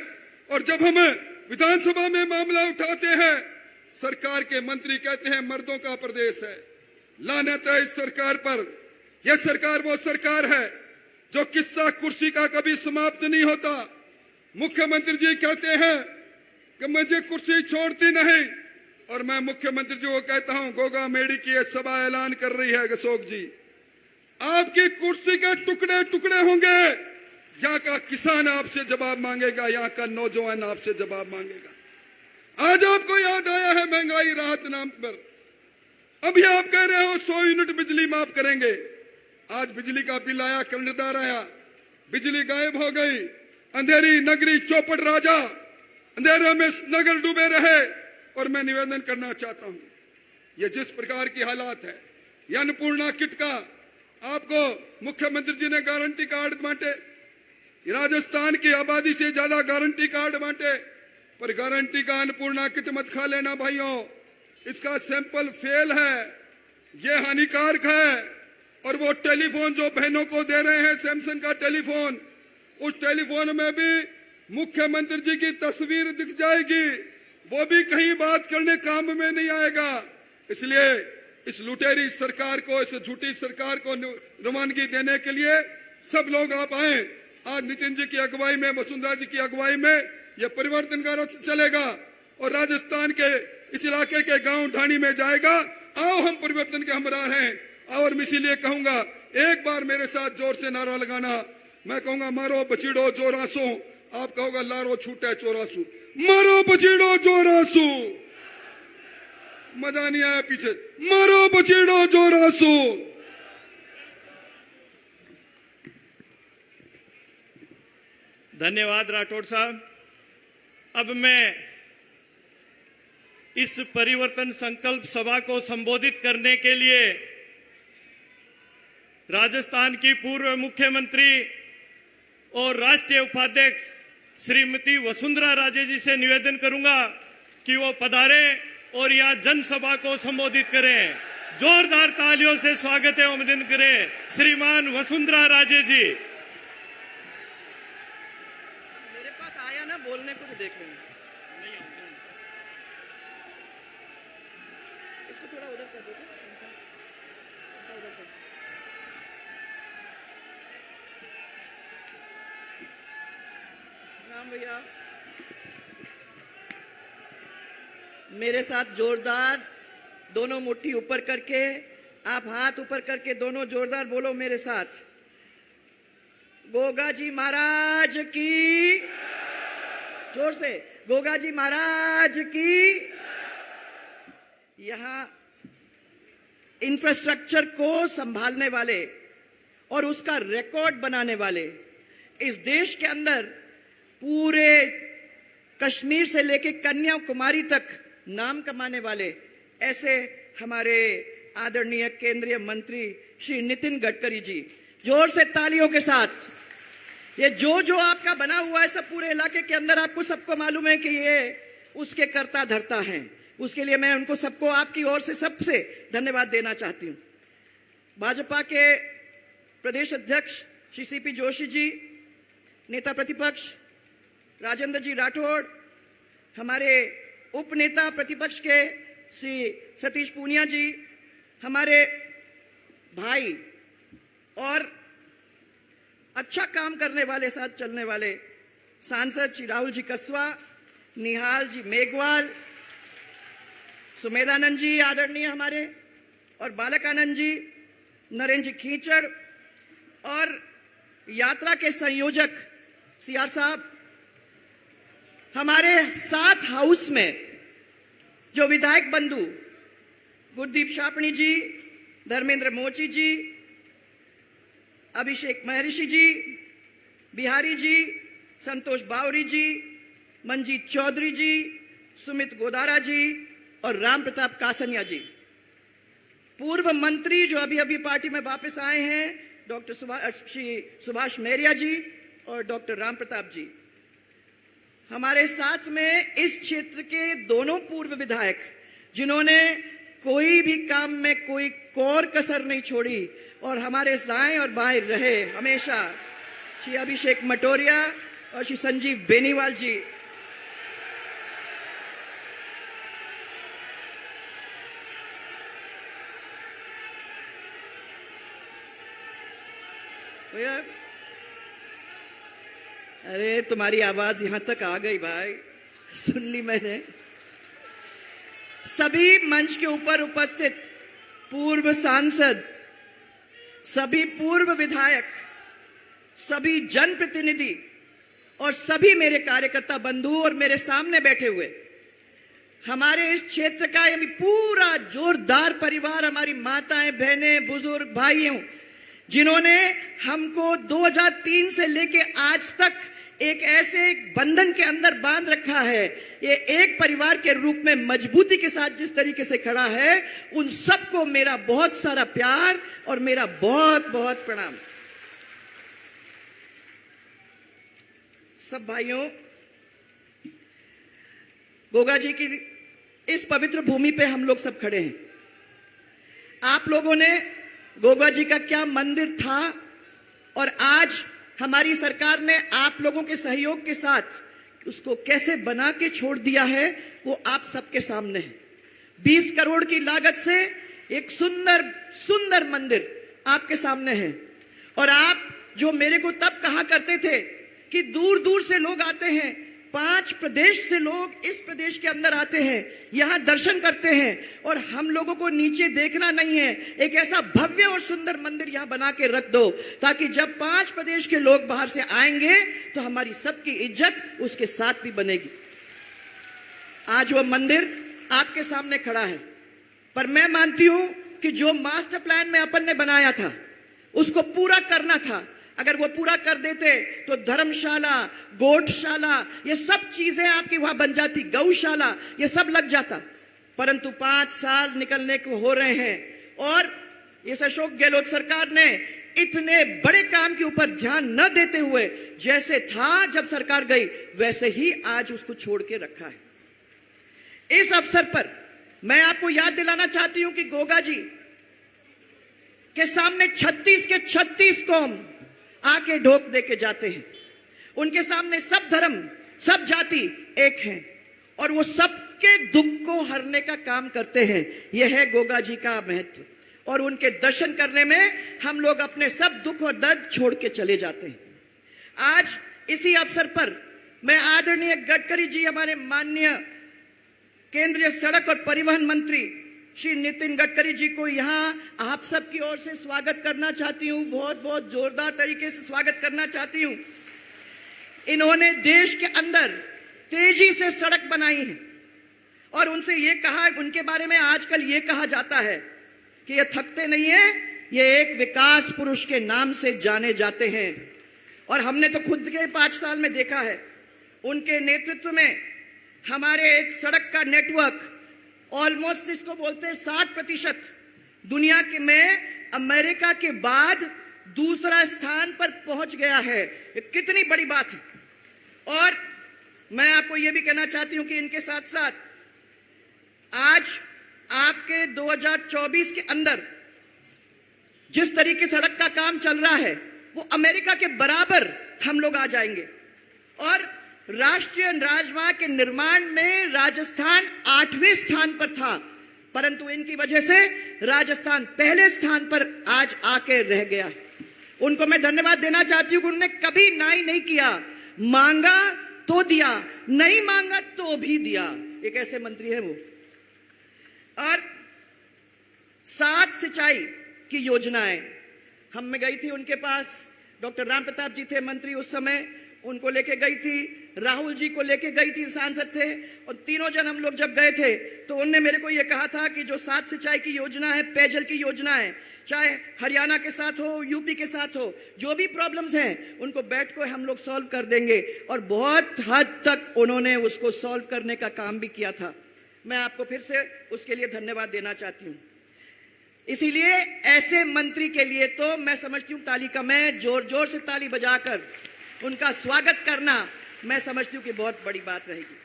और जब हम विधानसभा में मामला उठाते हैं, सरकार के मंत्री कहते हैं मर्दों का प्रदेश है। लानत है इस सरकार पर। यह सरकार वो सरकार है जो किस्सा कुर्सी का कभी समाप्त नहीं होता। मुख्यमंत्री जी कहते हैं कि मुझे कुर्सी छोड़ती नहीं, और मैं मुख्यमंत्री जी को कहता हूं, गोगा मेडी की यह सभा ऐलान कर रही है अशोक जी, आपकी कुर्सी के टुकड़े टुकड़े होंगे। यहाँ का किसान आपसे जवाब मांगेगा, यहाँ का नौजवान आपसे जवाब मांगेगा। आज आपको याद आया है महंगाई राहत नाम पर, अभी आप कह रहे हो 100 यूनिट बिजली माफ करेंगे। आज बिजली का बिल आया, कर्णधार आया, बिजली गायब हो गई। अंधेरी नगरी चौपट राजा, अंधेरे में नगर डूबे रहे। और मैं निवेदन करना चाहता हूं, ये जिस प्रकार की हालात है, ये अन्नपूर्णा किट का आपको मुख्यमंत्री जी ने गारंटी कार्ड बांटे, राजस्थान की आबादी से ज्यादा गारंटी कार्ड बांटे, पर गारंटी का अन्नपूर्णा किट मत खा लेना भाइयों, इसका सैंपल फेल है, ये हानिकारक है। और वो टेलीफोन जो बहनों को दे रहे हैं, सैमसंग का टेलीफोन, उस टेलीफोन में भी मुख्यमंत्री जी की तस्वीर दिख जाएगी वो भी कहीं बात करने काम में नहीं आएगा। इसलिए इस लुटेरी सरकार को, इस झूठी सरकार को रवानगी देने के लिए सब लोग आप आए। आज नितिन जी की अगुवाई में, वसुंधरा जी की अगुवाई में यह परिवर्तन का रथ चलेगा और राजस्थान के इस इलाके के गांव ढाणी में जाएगा। आओ हम परिवर्तन के हमराह हैं। और मैं इसीलिए कहूंगा, एक बार मेरे साथ जोर से नारा लगाना। मैं कहूंगा मारो बचीड़ो जोरासू, आप कहोगा लारो छूटे चौरासू। मारो बचीड़ो जोरासू, मजा नहीं आया पीछे। मारो बचीड़ो जोरासू। धन्यवाद राठौड़ साहब। अब मैं इस परिवर्तन संकल्प सभा को संबोधित करने के लिए राजस्थान की पूर्व मुख्यमंत्री और राष्ट्रीय उपाध्यक्ष श्रीमती वसुंधरा राजे जी से निवेदन करूंगा कि वो पधारे और यहाँ जनसभा को संबोधित करें। जोरदार तालियों से स्वागत एवं अभिनंदन करें श्रीमान वसुंधरा राजे जी। मेरे पास आया ना बोलने को भी देख लेंगे। इसको थोड़ा उधर कर दो। उधर कर। राम भैया मेरे साथ जोरदार दोनों मुट्ठी ऊपर करके, आप हाथ ऊपर करके दोनों जोरदार बोलो मेरे साथ। गोगा जी महाराज की, जोर से, गोगा जी महाराज की। यहां इंफ्रास्ट्रक्चर को संभालने वाले और उसका रिकॉर्ड बनाने वाले, इस देश के अंदर पूरे कश्मीर से लेकर कन्याकुमारी तक नाम कमाने वाले ऐसे हमारे आदरणीय केंद्रीय मंत्री श्री नितिन गडकरी जी, जोर से तालियों के साथ। ये जो आपका बना हुआ है सब पूरे इलाके के अंदर, आपको सबको मालूम है कि ये उसके कर्ता धर्ता हैं। उसके लिए मैं उनको सबको आपकी ओर से सबसे धन्यवाद देना चाहती हूं। भाजपा के प्रदेश अध्यक्ष श्री सीपी जोशी जी, नेता प्रतिपक्ष राजेंद्र जी राठौड़, हमारे उप नेता प्रतिपक्ष के श्री सतीश पूनिया जी, हमारे भाई और अच्छा काम करने वाले, साथ चलने वाले सांसद श्री राहुल जी कसवा, निहाल जी मेघवाल, सुमेधानंद जी आदरणीय हमारे, और बालकानंद जी, नरेंद्र जी खींचड़, और यात्रा के संयोजक सीआर साहब, हमारे साथ हाउस में जो विधायक बंधु गुरदीप शापणी जी, धर्मेंद्र मोची जी, अभिषेक महर्षि जी, बिहारी जी, संतोष बावरी जी, मंजीत चौधरी जी, सुमित गोदारा जी और राम प्रताप कासनिया जी। पूर्व मंत्री जो अभी अभी पार्टी में वापस आए हैं, डॉक्टर सुभाष मेरिया जी और डॉक्टर राम प्रताप जी। हमारे साथ में इस क्षेत्र के दोनों पूर्व विधायक जिन्होंने कोई भी काम में कोई कोर कसर नहीं छोड़ी और हमारे दाएं और बाएं रहे हमेशा, श्री अभिषेक मटोरिया और श्री संजीव बेनीवाल जी। भैया अरे तुम्हारी आवाज यहां तक आ गई भाई, सुन ली मैंने। सभी मंच के ऊपर उपस्थित पूर्व सांसद, सभी पूर्व विधायक, सभी जनप्रतिनिधि और सभी मेरे कार्यकर्ता बंधु और मेरे सामने बैठे हुए हमारे इस क्षेत्र का यानी पूरा जोरदार परिवार, हमारी माताएं, बहनें, बुजुर्ग, भाइयों, जिन्होंने हमको 2003 से लेके आज तक एक ऐसे बंधन के अंदर बांध रखा है, ये एक परिवार के रूप में मजबूती के साथ जिस तरीके से खड़ा है, उन सबको मेरा बहुत सारा प्यार और मेरा बहुत बहुत प्रणाम। सब भाइयों, गोगा जी की इस पवित्र भूमि पे हम लोग सब खड़े हैं। आप लोगों ने गोगा जी का क्या मंदिर था और आज हमारी सरकार ने आप लोगों के सहयोग के साथ उसको कैसे बना के छोड़ दिया है वो आप सबके सामने है। 20 करोड़ की लागत से एक सुंदर सुंदर मंदिर आपके सामने है। और आप जो मेरे को तब कहा करते थे कि दूर दूर से लोग आते हैं, 5 प्रदेश से लोग इस प्रदेश के अंदर आते हैं, यहां दर्शन करते हैं, और हम लोगों को नीचे देखना नहीं है, एक ऐसा भव्य और सुंदर मंदिर यहां बना के रख दो ताकि जब 5 प्रदेश के लोग बाहर से आएंगे तो हमारी सबकी इज्जत उसके साथ भी बनेगी। आज वो मंदिर आपके सामने खड़ा है, पर मैं मानती हूं कि जो मास्टर प्लान में अपन ने बनाया था उसको पूरा करना था। अगर वो पूरा कर देते तो धर्मशाला, गोठशाला, ये सब चीजें आपकी वहां बन जाती, गौशाला, ये सब लग जाता। परंतु 5 साल निकलने को हो रहे हैं और इस अशोक गहलोत सरकार ने इतने बड़े काम के ऊपर ध्यान न देते हुए जैसे था जब सरकार गई वैसे ही आज उसको छोड़ के रखा है। इस अवसर पर मैं आपको याद दिलाना चाहती हूं कि गोगा जी के सामने 36 के 36 कौम आके ढोक दे के जाते हैं। उनके सामने सब धर्म, सब जाति एक हैं और वो सबके दुख को हरने का काम करते हैं। यह है गोगा जी का महत्व और उनके दर्शन करने में हम लोग अपने सब दुख और दर्द छोड़ के चले जाते हैं। आज इसी अवसर पर मैं आदरणीय गडकरी जी, हमारे माननीय केंद्रीय सड़क और परिवहन मंत्री श्री नितिन गडकरी जी को यहां आप सबकी ओर से स्वागत करना चाहती हूं, बहुत बहुत जोरदार तरीके से स्वागत करना चाहती हूं। इन्होंने देश के अंदर तेजी से सड़क बनाई है और उनसे ये कहा, उनके बारे में आजकल ये कहा जाता है कि ये थकते नहीं है, ये एक विकास पुरुष के नाम से जाने जाते हैं। और हमने तो खुद के 5 साल में देखा है, उनके नेतृत्व में हमारे एक सड़क का नेटवर्क ऑलमोस्ट, इसको बोलते हैं 60%, दुनिया के में अमेरिका के बाद दूसरा स्थान पर पहुंच गया है। ये कितनी बड़ी बात है। और मैं आपको यह भी कहना चाहती हूं कि इनके साथ साथ आज आपके 2024 के अंदर जिस तरीके सड़क का काम चल रहा है वो अमेरिका के बराबर हम लोग आ जाएंगे। और राष्ट्रीय राजमार्ग के निर्माण में राजस्थान 8वें स्थान पर था, परंतु इनकी वजह से राजस्थान पहले स्थान पर आज आके रह गया। उनको मैं धन्यवाद देना चाहती हूं कि उन्होंने कभी नाई नहीं किया, मांगा तो दिया, नहीं मांगा तो भी दिया। एक ऐसे मंत्री है वो। और 7 सिंचाई की योजनाएं हम में गई थी उनके पास, डॉक्टर राम प्रताप जी थे मंत्री उस समय, उनको लेके गई थी, राहुल जी को लेके गई थी, सांसद थे, और तीनों जन हम लोग जब गए थे तो उनने मेरे को यह कहा था कि जो 7 सिंचाई की योजना है, पेयजल की योजना है, चाहे हरियाणा के साथ हो, यूपी के साथ हो, जो भी प्रॉब्लम्स हैं उनको बैठ कर हम लोग सॉल्व कर देंगे। और बहुत हद तक उन्होंने उसको सॉल्व करने का काम भी किया था। मैं आपको फिर से उसके लिए धन्यवाद देना चाहती हूँ। इसीलिए ऐसे मंत्री के लिए तो मैं समझती हूँ ताली का, मैं जोर जोर से ताली बजाकर उनका स्वागत करना मैं समझती हूं कि बहुत बड़ी बात रहेगी।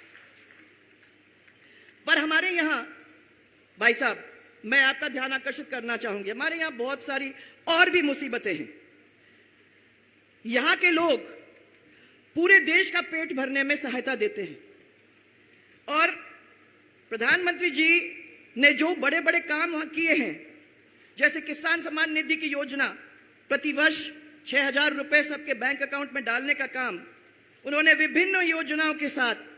पर हमारे यहां भाई साहब, मैं आपका ध्यान आकर्षित करना चाहूंगी, हमारे यहां बहुत सारी और भी मुसीबतें हैं। यहां के लोग पूरे देश का पेट भरने में सहायता देते हैं और प्रधानमंत्री जी ने जो बड़े बड़े काम किए हैं, जैसे किसान सम्मान निधि की योजना, प्रतिवर्ष 6,000 रुपए सबके बैंक अकाउंट में डालने का काम, उन्होंने विभिन्न योजनाओं के साथ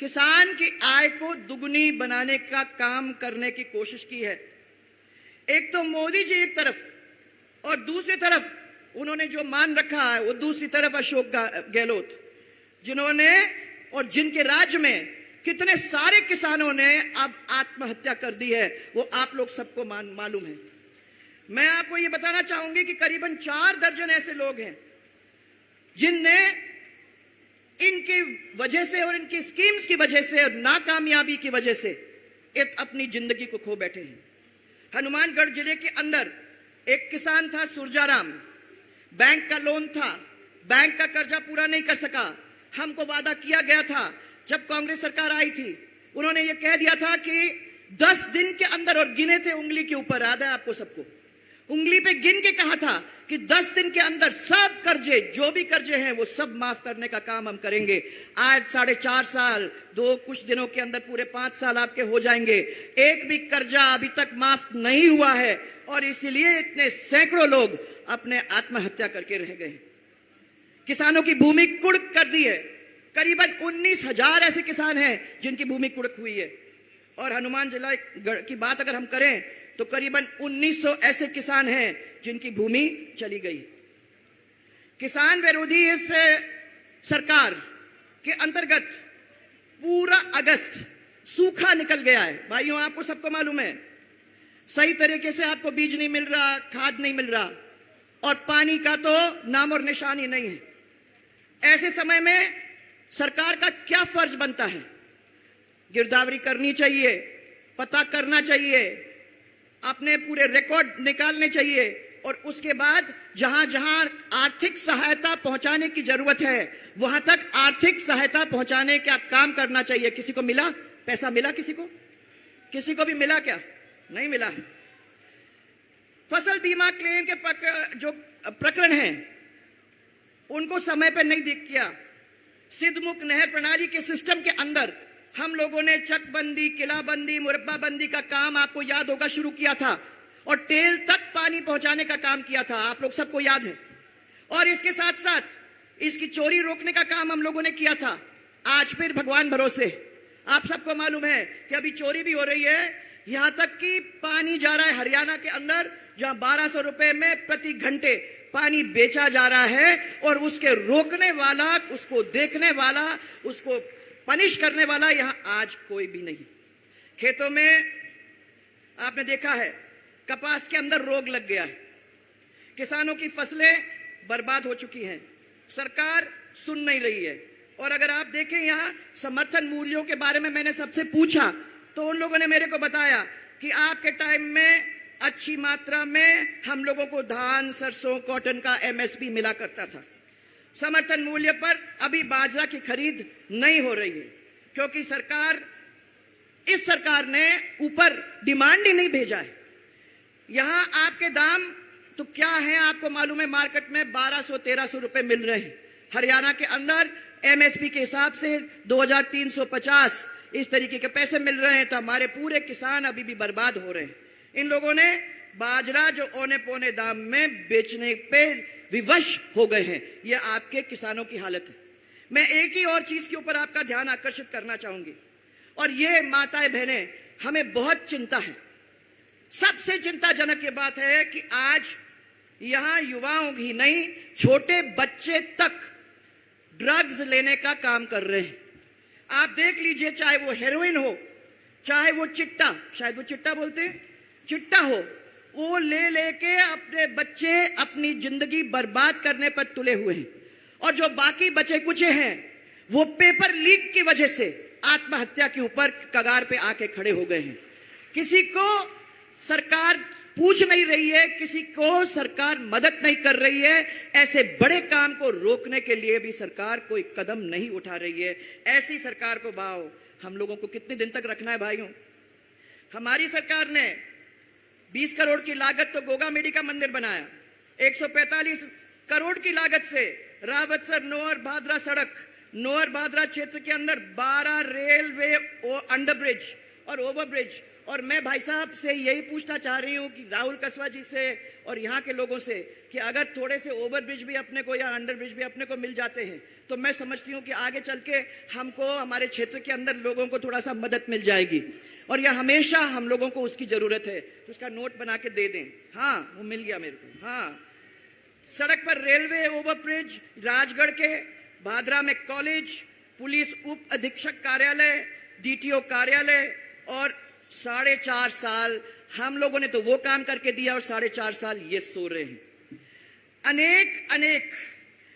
किसान की आय को दुगुनी बनाने का काम करने की कोशिश की है। एक तो मोदी जी एक तरफ और दूसरी तरफ उन्होंने जो मान रखा है वो दूसरी तरफ अशोक गहलोत, जिन्होंने और जिनके राज्य में कितने सारे किसानों ने अब आत्महत्या कर दी है वो आप लोग सबको मालूम है। मैं आपको ये बताना चाहूंगी कि करीबन 4 दर्जन ऐसे लोग हैं जिनने इनकी वजह से और इनकी स्कीम्स की वजह से और नाकामयाबी की वजह से अपनी जिंदगी को खो बैठे हैं। हनुमानगढ़ जिले के अंदर एक किसान था सुरजाराम, बैंक का लोन था, बैंक का कर्जा पूरा नहीं कर सका। हमको वादा किया गया था जब कांग्रेस सरकार आई थी, उन्होंने ये कह दिया था कि 10 दिन के अंदर, और गिने थे उंगली के ऊपर, याद है आपको सबको, उंगली पे गिन के कहा था कि 10 दिन के अंदर सब कर्जे, जो भी कर्जे हैं वो सब माफ करने का काम हम करेंगे। आज 4.5 साल, कुछ दिनों के अंदर पूरे 5 साल आपके हो जाएंगे। एक भी कर्जा अभी तक माफ नहीं हुआ है और इसीलिए इतने सैकड़ों लोग अपने आत्महत्या करके रह गए। किसानों की भूमि कुड़क कर दी है। करीबन 19,000 ऐसे किसान हैं जिनकी भूमि कुड़क हुई है। और हनुमान जिला की बात अगर हम करें तो करीबन 1900 ऐसे किसान हैं जिनकी भूमि चली गई। किसान विरोधी इस सरकार के अंतर्गत पूरा अगस्त सूखा निकल गया है। भाइयों, आपको सबको मालूम है, सही तरीके से आपको बीज नहीं मिल रहा, खाद नहीं मिल रहा और पानी का तो नाम और निशान ही नहीं है। ऐसे समय में सरकार का क्या फर्ज बनता है? गिरदावरी करनी चाहिए, पता करना चाहिए, अपने पूरे रिकॉर्ड निकालने चाहिए और उसके बाद जहां जहां आर्थिक सहायता पहुंचाने की जरूरत है वहां तक आर्थिक सहायता पहुंचाने का काम करना चाहिए। किसी को मिला? पैसा मिला? किसी को भी मिला क्या? नहीं मिला है। फसल बीमा क्लेम के जो प्रकरण हैं उनको समय पर नहीं देख किया। सिद्धमुख नहर प्रणाली के सिस्टम के अंदर हम लोगों ने चकबंदी, किलाबंदी, मुरब्बाबंदी का काम आपको याद होगा शुरू किया था और टेल तक पानी पहुंचाने का काम किया था। आप लोग सबको याद है। और इसके साथ साथ इसकी चोरी रोकने का काम हम लोगों ने किया था। आज फिर भगवान भरोसे आप सबको मालूम है कि अभी चोरी भी हो रही है। यहां तक कि पानी जा रहा है हरियाणा के अंदर जहां 1200 रुपए में प्रति घंटे पानी बेचा जा रहा है और उसके रोकने वाला, उसको देखने वाला, उसको पनिश करने वाला यहां आज कोई भी नहीं। खेतों में आपने देखा है कपास के अंदर रोग लग गया है, किसानों की फसलें बर्बाद हो चुकी हैं, सरकार सुन नहीं रही है। और अगर आप देखें यहां समर्थन मूल्यों के बारे में मैंने सबसे पूछा तो उन लोगों ने मेरे को बताया कि आपके टाइम में अच्छी मात्रा में हम लोगों को धान, सरसों, कॉटन का एमएसपी मिला करता था। समर्थन मूल्य पर अभी बाजरा की खरीद नहीं हो रही है क्योंकि इस सरकार ने ऊपर डिमांड ही नहीं भेजा है। यहां आपके दाम तो क्या है आपको मालूम है, मार्केट में 1200-1300 रुपए मिल रहे हैं। हरियाणा के अंदर एमएसपी के हिसाब से 2350 इस तरीके के पैसे मिल रहे हैं। तो हमारे पूरे किसान अभी भी बर्बाद हो रहे हैं। इन लोगों ने बाजरा जो औने पौने दाम में बेचने पे विवश हो गए हैं। यह आपके किसानों की हालत है। मैं एक ही और चीज के ऊपर आपका ध्यान आकर्षित करना चाहूंगी और यह माताएं बहनें, हमें बहुत चिंता है। सबसे चिंताजनक ये बात है कि आज यहां युवाओं ही नहीं, छोटे बच्चे तक ड्रग्स लेने का काम कर रहे हैं। आप देख लीजिए, चाहे वो हेरोइन हो, चाहे वो चिट्टा, शायद वो चिट्टा बोलते हैं, चिट्टा हो, वो ले लेके अपने बच्चे अपनी जिंदगी बर्बाद करने पर तुले हुए हैं। और जो बाकी बचे कुचे हैं वो पेपर लीक की वजह से आत्महत्या के ऊपर कगार पे आके खड़े हो गए हैं। किसी को सरकार पूछ नहीं रही है, किसी को सरकार मदद नहीं कर रही है। ऐसे बड़े काम को रोकने के लिए भी सरकार कोई कदम नहीं उठा रही है। ऐसी सरकार को भाव हम लोगों को कितने दिन तक रखना है भाइयों? हमारी सरकार ने 20 करोड़ की लागत तो गोगा मेडी का मंदिर बनाया, 145 करोड़ की लागत से रावतसर नोहर भादरा सड़क, नोहर भादरा क्षेत्र के अंदर 12 रेलवे अंडरब्रिज और ओवरब्रिज। और मैं भाई साहब से यही पूछना चाह रही हूं कि राहुल कसवा जी से और यहाँ के लोगों से कि अगर थोड़े से ओवरब्रिज भी अपने को या अंडरब्रिज भी अपने को मिल जाते हैं तो मैं समझती हूँ कि आगे चल के हमको, हमारे क्षेत्र के अंदर लोगों को थोड़ा सा मदद मिल जाएगी। और यह हमेशा हम लोगों को उसकी जरूरत है, तो उसका नोट बना के दे दें। हाँ, वो मिल गया मेरे को। हाँ, सड़क पर रेलवे ओवरब्रिज, राजगढ़ के भादरा में कॉलेज, पुलिस उप अधीक्षक कार्यालय, डीटीओ कार्यालय। और 4.5 साल हम लोगों ने तो वो काम करके दिया और 4.5 साल ये सो रहे हैं। अनेक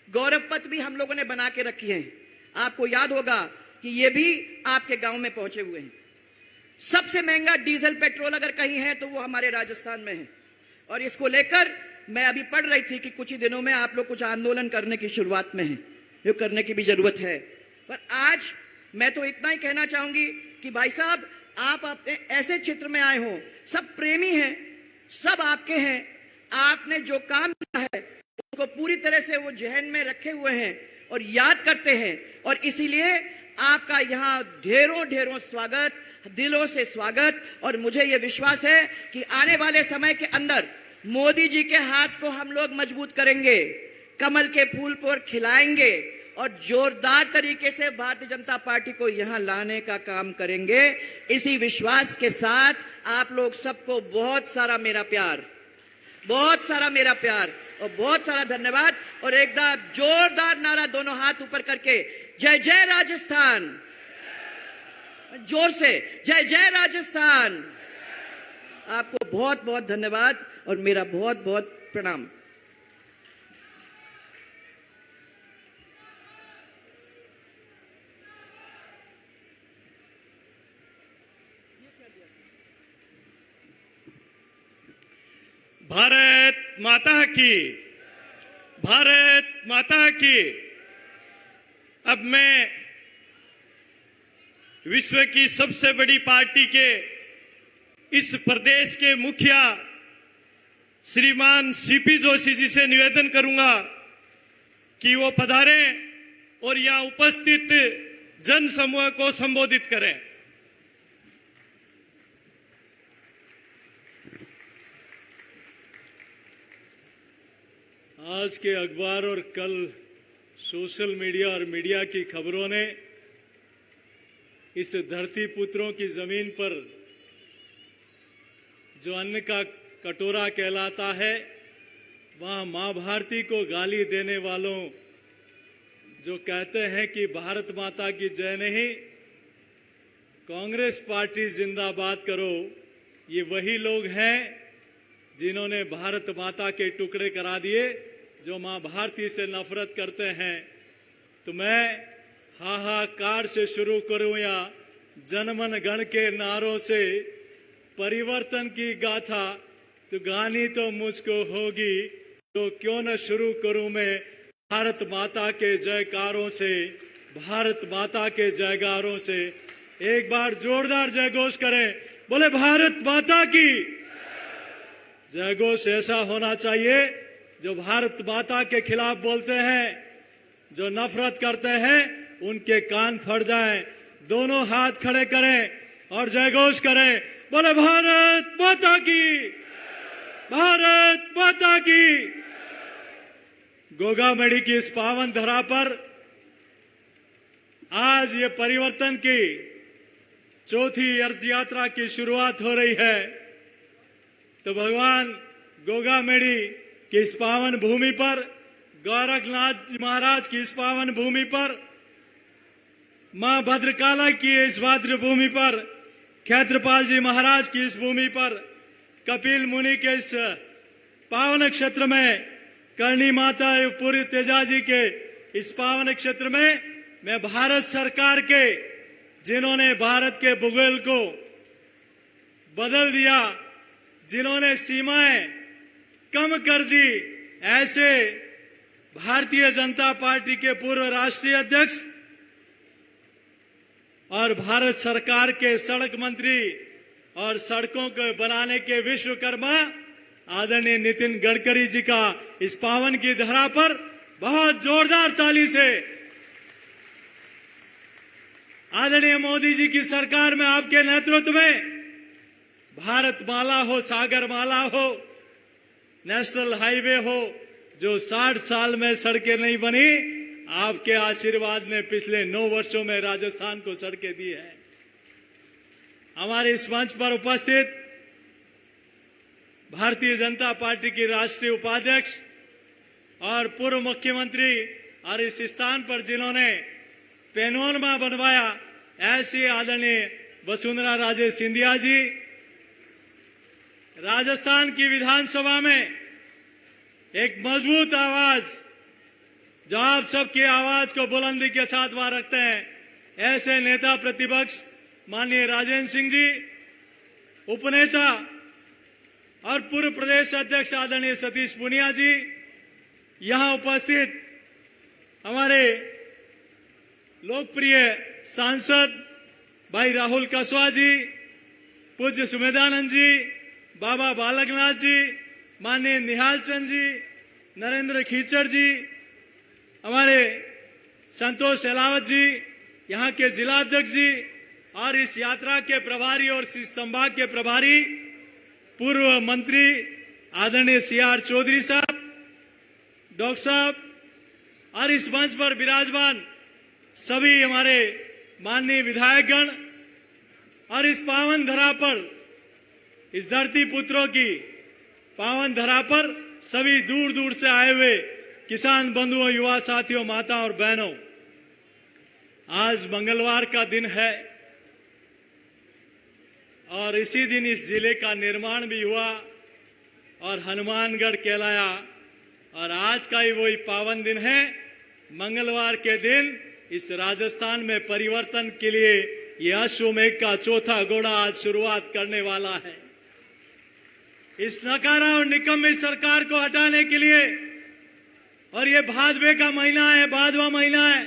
गौरव पथ भी हम लोगों ने बना के रखी हैं। आपको याद होगा कि ये भी आपके गांव में पहुंचे हुए हैं। सबसे महंगा डीजल पेट्रोल अगर कहीं है तो वो हमारे राजस्थान में है। और इसको लेकर मैं अभी पढ़ रही थी कि कुछ ही दिनों में आप लोग कुछ आंदोलन करने की शुरुआत में है, जो करने की भी जरूरत है। पर आज मैं तो इतना ही कहना चाहूंगी कि भाई साहब, आप अपने ऐसे क्षेत्र में आए हो, सब प्रेमी हैं, सब आपके हैं, आपने जो काम किया है उसको पूरी तरह से वो जहन में रखे हुए हैं और याद करते हैं, और इसीलिए आपका यहाँ ढेरों ढेरों स्वागत, दिलों से स्वागत। और मुझे ये विश्वास है कि आने वाले समय के अंदर मोदी जी के हाथ को हम लोग मजबूत करेंगे, कमल के फूल पर खिलाएंगे और जोरदार तरीके से भारतीय जनता पार्टी को यहां लाने का काम करेंगे। इसी विश्वास के साथ आप लोग सबको बहुत सारा मेरा प्यार, बहुत सारा मेरा प्यार और बहुत सारा धन्यवाद। और एकदम जोरदार नारा दोनों हाथ ऊपर करके, जय जय राजस्थान, जोर से जय जय राजस्थान। आपको बहुत बहुत धन्यवाद और मेरा बहुत बहुत प्रणाम। भारत माता की, भारत माता की। अब मैं विश्व की सबसे बड़ी पार्टी के इस प्रदेश के मुखिया श्रीमान सीपी जोशी जी से निवेदन करूंगा कि वो पधारें और यहां उपस्थित जन समूह को संबोधित करें। आज के अखबार और कल सोशल मीडिया और मीडिया की खबरों ने इस धरती पुत्रों की जमीन पर जो अन्न का कटोरा कहलाता है, वहां मां भारती को गाली देने वालों जो कहते हैं कि भारत माता की जय नहीं, कांग्रेस पार्टी जिंदाबाद करो, ये वही लोग हैं जिन्होंने भारत माता के टुकड़े करा दिए, जो मां भारती से नफरत करते हैं। तो मैं हाहाकार से शुरू करूं या जनमन गण के नारों से परिवर्तन की गाथा, तो गानी तो मुझको होगी, तो क्यों न शुरू करूं मैं भारत माता के जयकारों से, भारत माता के जयकारों से। एक बार जोरदार जयघोष करें, बोले भारत माता की जयघोष। ऐसा होना चाहिए जो भारत माता के खिलाफ बोलते हैं, जो नफरत करते हैं, उनके कान फट जाएं। दोनों हाथ खड़े करें और जयघोष करें, बोले भारत माता की, भारत माता की। गोगामेड़ी की इस पावन धरा पर आज ये परिवर्तन की चौथी अर्थ यात्रा की शुरुआत हो रही है। तो भगवान गोगामेड़ी की इस पावन भूमि पर, गोरखनाथ महाराज की इस पावन भूमि पर, मां भद्रकाला की इस भद्र भूमि पर, क्षेत्रपाल जी महाराज की इस भूमि पर, कपिल मुनि के इस पावन क्षेत्र में, करणी माता पूरी तेजा जी के इस पावन क्षेत्र में मैं भारत सरकार के, जिन्होंने भारत के भूगोल को बदल दिया, जिन्होंने सीमाएं कम कर दी, ऐसे भारतीय जनता पार्टी के पूर्व राष्ट्रीय अध्यक्ष और भारत सरकार के सड़क मंत्री और सड़कों को बनाने के विश्वकर्मा आदरणीय नितिन गडकरी जी का इस पावन की धरा पर बहुत जोरदार ताली से, आदरणीय मोदी जी की सरकार में आपके नेतृत्व में भारत माला हो, सागर माला हो, नेशनल हाईवे हो, जो 60 साल में सड़कें नहीं बनी, आपके आशीर्वाद ने पिछले 9 वर्षों में राजस्थान को सड़कें दी है। हमारे इस मंच पर उपस्थित भारतीय जनता पार्टी की राष्ट्रीय उपाध्यक्ष और पूर्व मुख्यमंत्री और इस स्थान पर जिन्होंने पैनोरमा बनवाया, ऐसे आदरणीय वसुंधरा राजे सिंधिया जी, राजस्थान की विधानसभा में एक मजबूत आवाज, जो आप सबकी आवाज को बुलंदी के साथ वहां रखते हैं, ऐसे नेता प्रतिपक्ष माननीय राजेंद्र सिंह जी, उपनेता और पूर्व प्रदेश अध्यक्ष आदरणीय सतीश पुनिया जी, यहां उपस्थित हमारे लोकप्रिय सांसद भाई राहुल कसवा जी, पूज्य सुमेधानंद जी, बाबा बालकनाथ जी, माननीय निहाल चंद जी, नरेंद्र खीचड़ जी, हमारे संतोष अहलावत जी, यहाँ के जिलाध्यक्ष जी और इस यात्रा के प्रभारी और इस संभाग के प्रभारी पूर्व मंत्री आदरणीय CR चौधरी साहब, डॉक्टर साहब और इस मंच पर विराजमान सभी हमारे माननीय विधायकगण और इस पावन धरा पर, इस धरती पुत्रों की पावन धरा पर सभी दूर दूर से आए हुए किसान बंधुओं, युवा साथियों, माता और बहनों, आज मंगलवार का दिन है और इसी दिन इस जिले का निर्माण भी हुआ और हनुमानगढ़ कहलाया और आज का ही वही पावन दिन है। मंगलवार के दिन इस राजस्थान में परिवर्तन के लिए ये अश्वमेघ का चौथा घोड़ा आज शुरुआत करने वाला है। इस नकारा और निकम्मी सरकार को हटाने के लिए, और ये भादवे का महीना है, भादवा महीना है,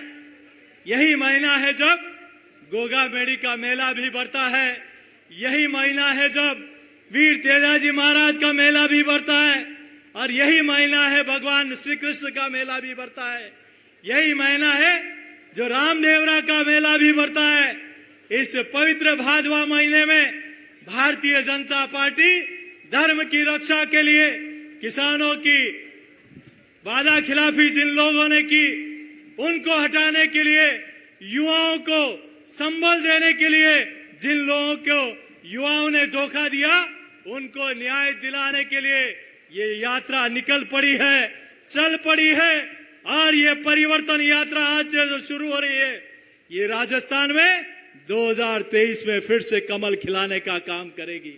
यही महीना है जब गोगा मेड़ी का मेला भी बढ़ता है, यही महीना है जब वीर तेजाजी महाराज का मेला भी बढ़ता है और यही महीना है भगवान श्री कृष्ण का मेला भी बढ़ता है, यही महीना है जो रामदेवरा का मेला भी बढ़ता है। इस पवित्र भादवा महीने में भारतीय जनता पार्टी धर्म की रक्षा के लिए, किसानों की वादा खिलाफी जिन लोगों ने की उनको हटाने के लिए, युवाओं को संबल देने के लिए जिन लोगों को युवाओं ने धोखा दिया उनको न्याय दिलाने के लिए ये यात्रा निकल पड़ी है, चल पड़ी है और ये परिवर्तन यात्रा आज जो शुरू हो रही है, ये राजस्थान में 2023 में फिर से कमल खिलाने का काम करेगी।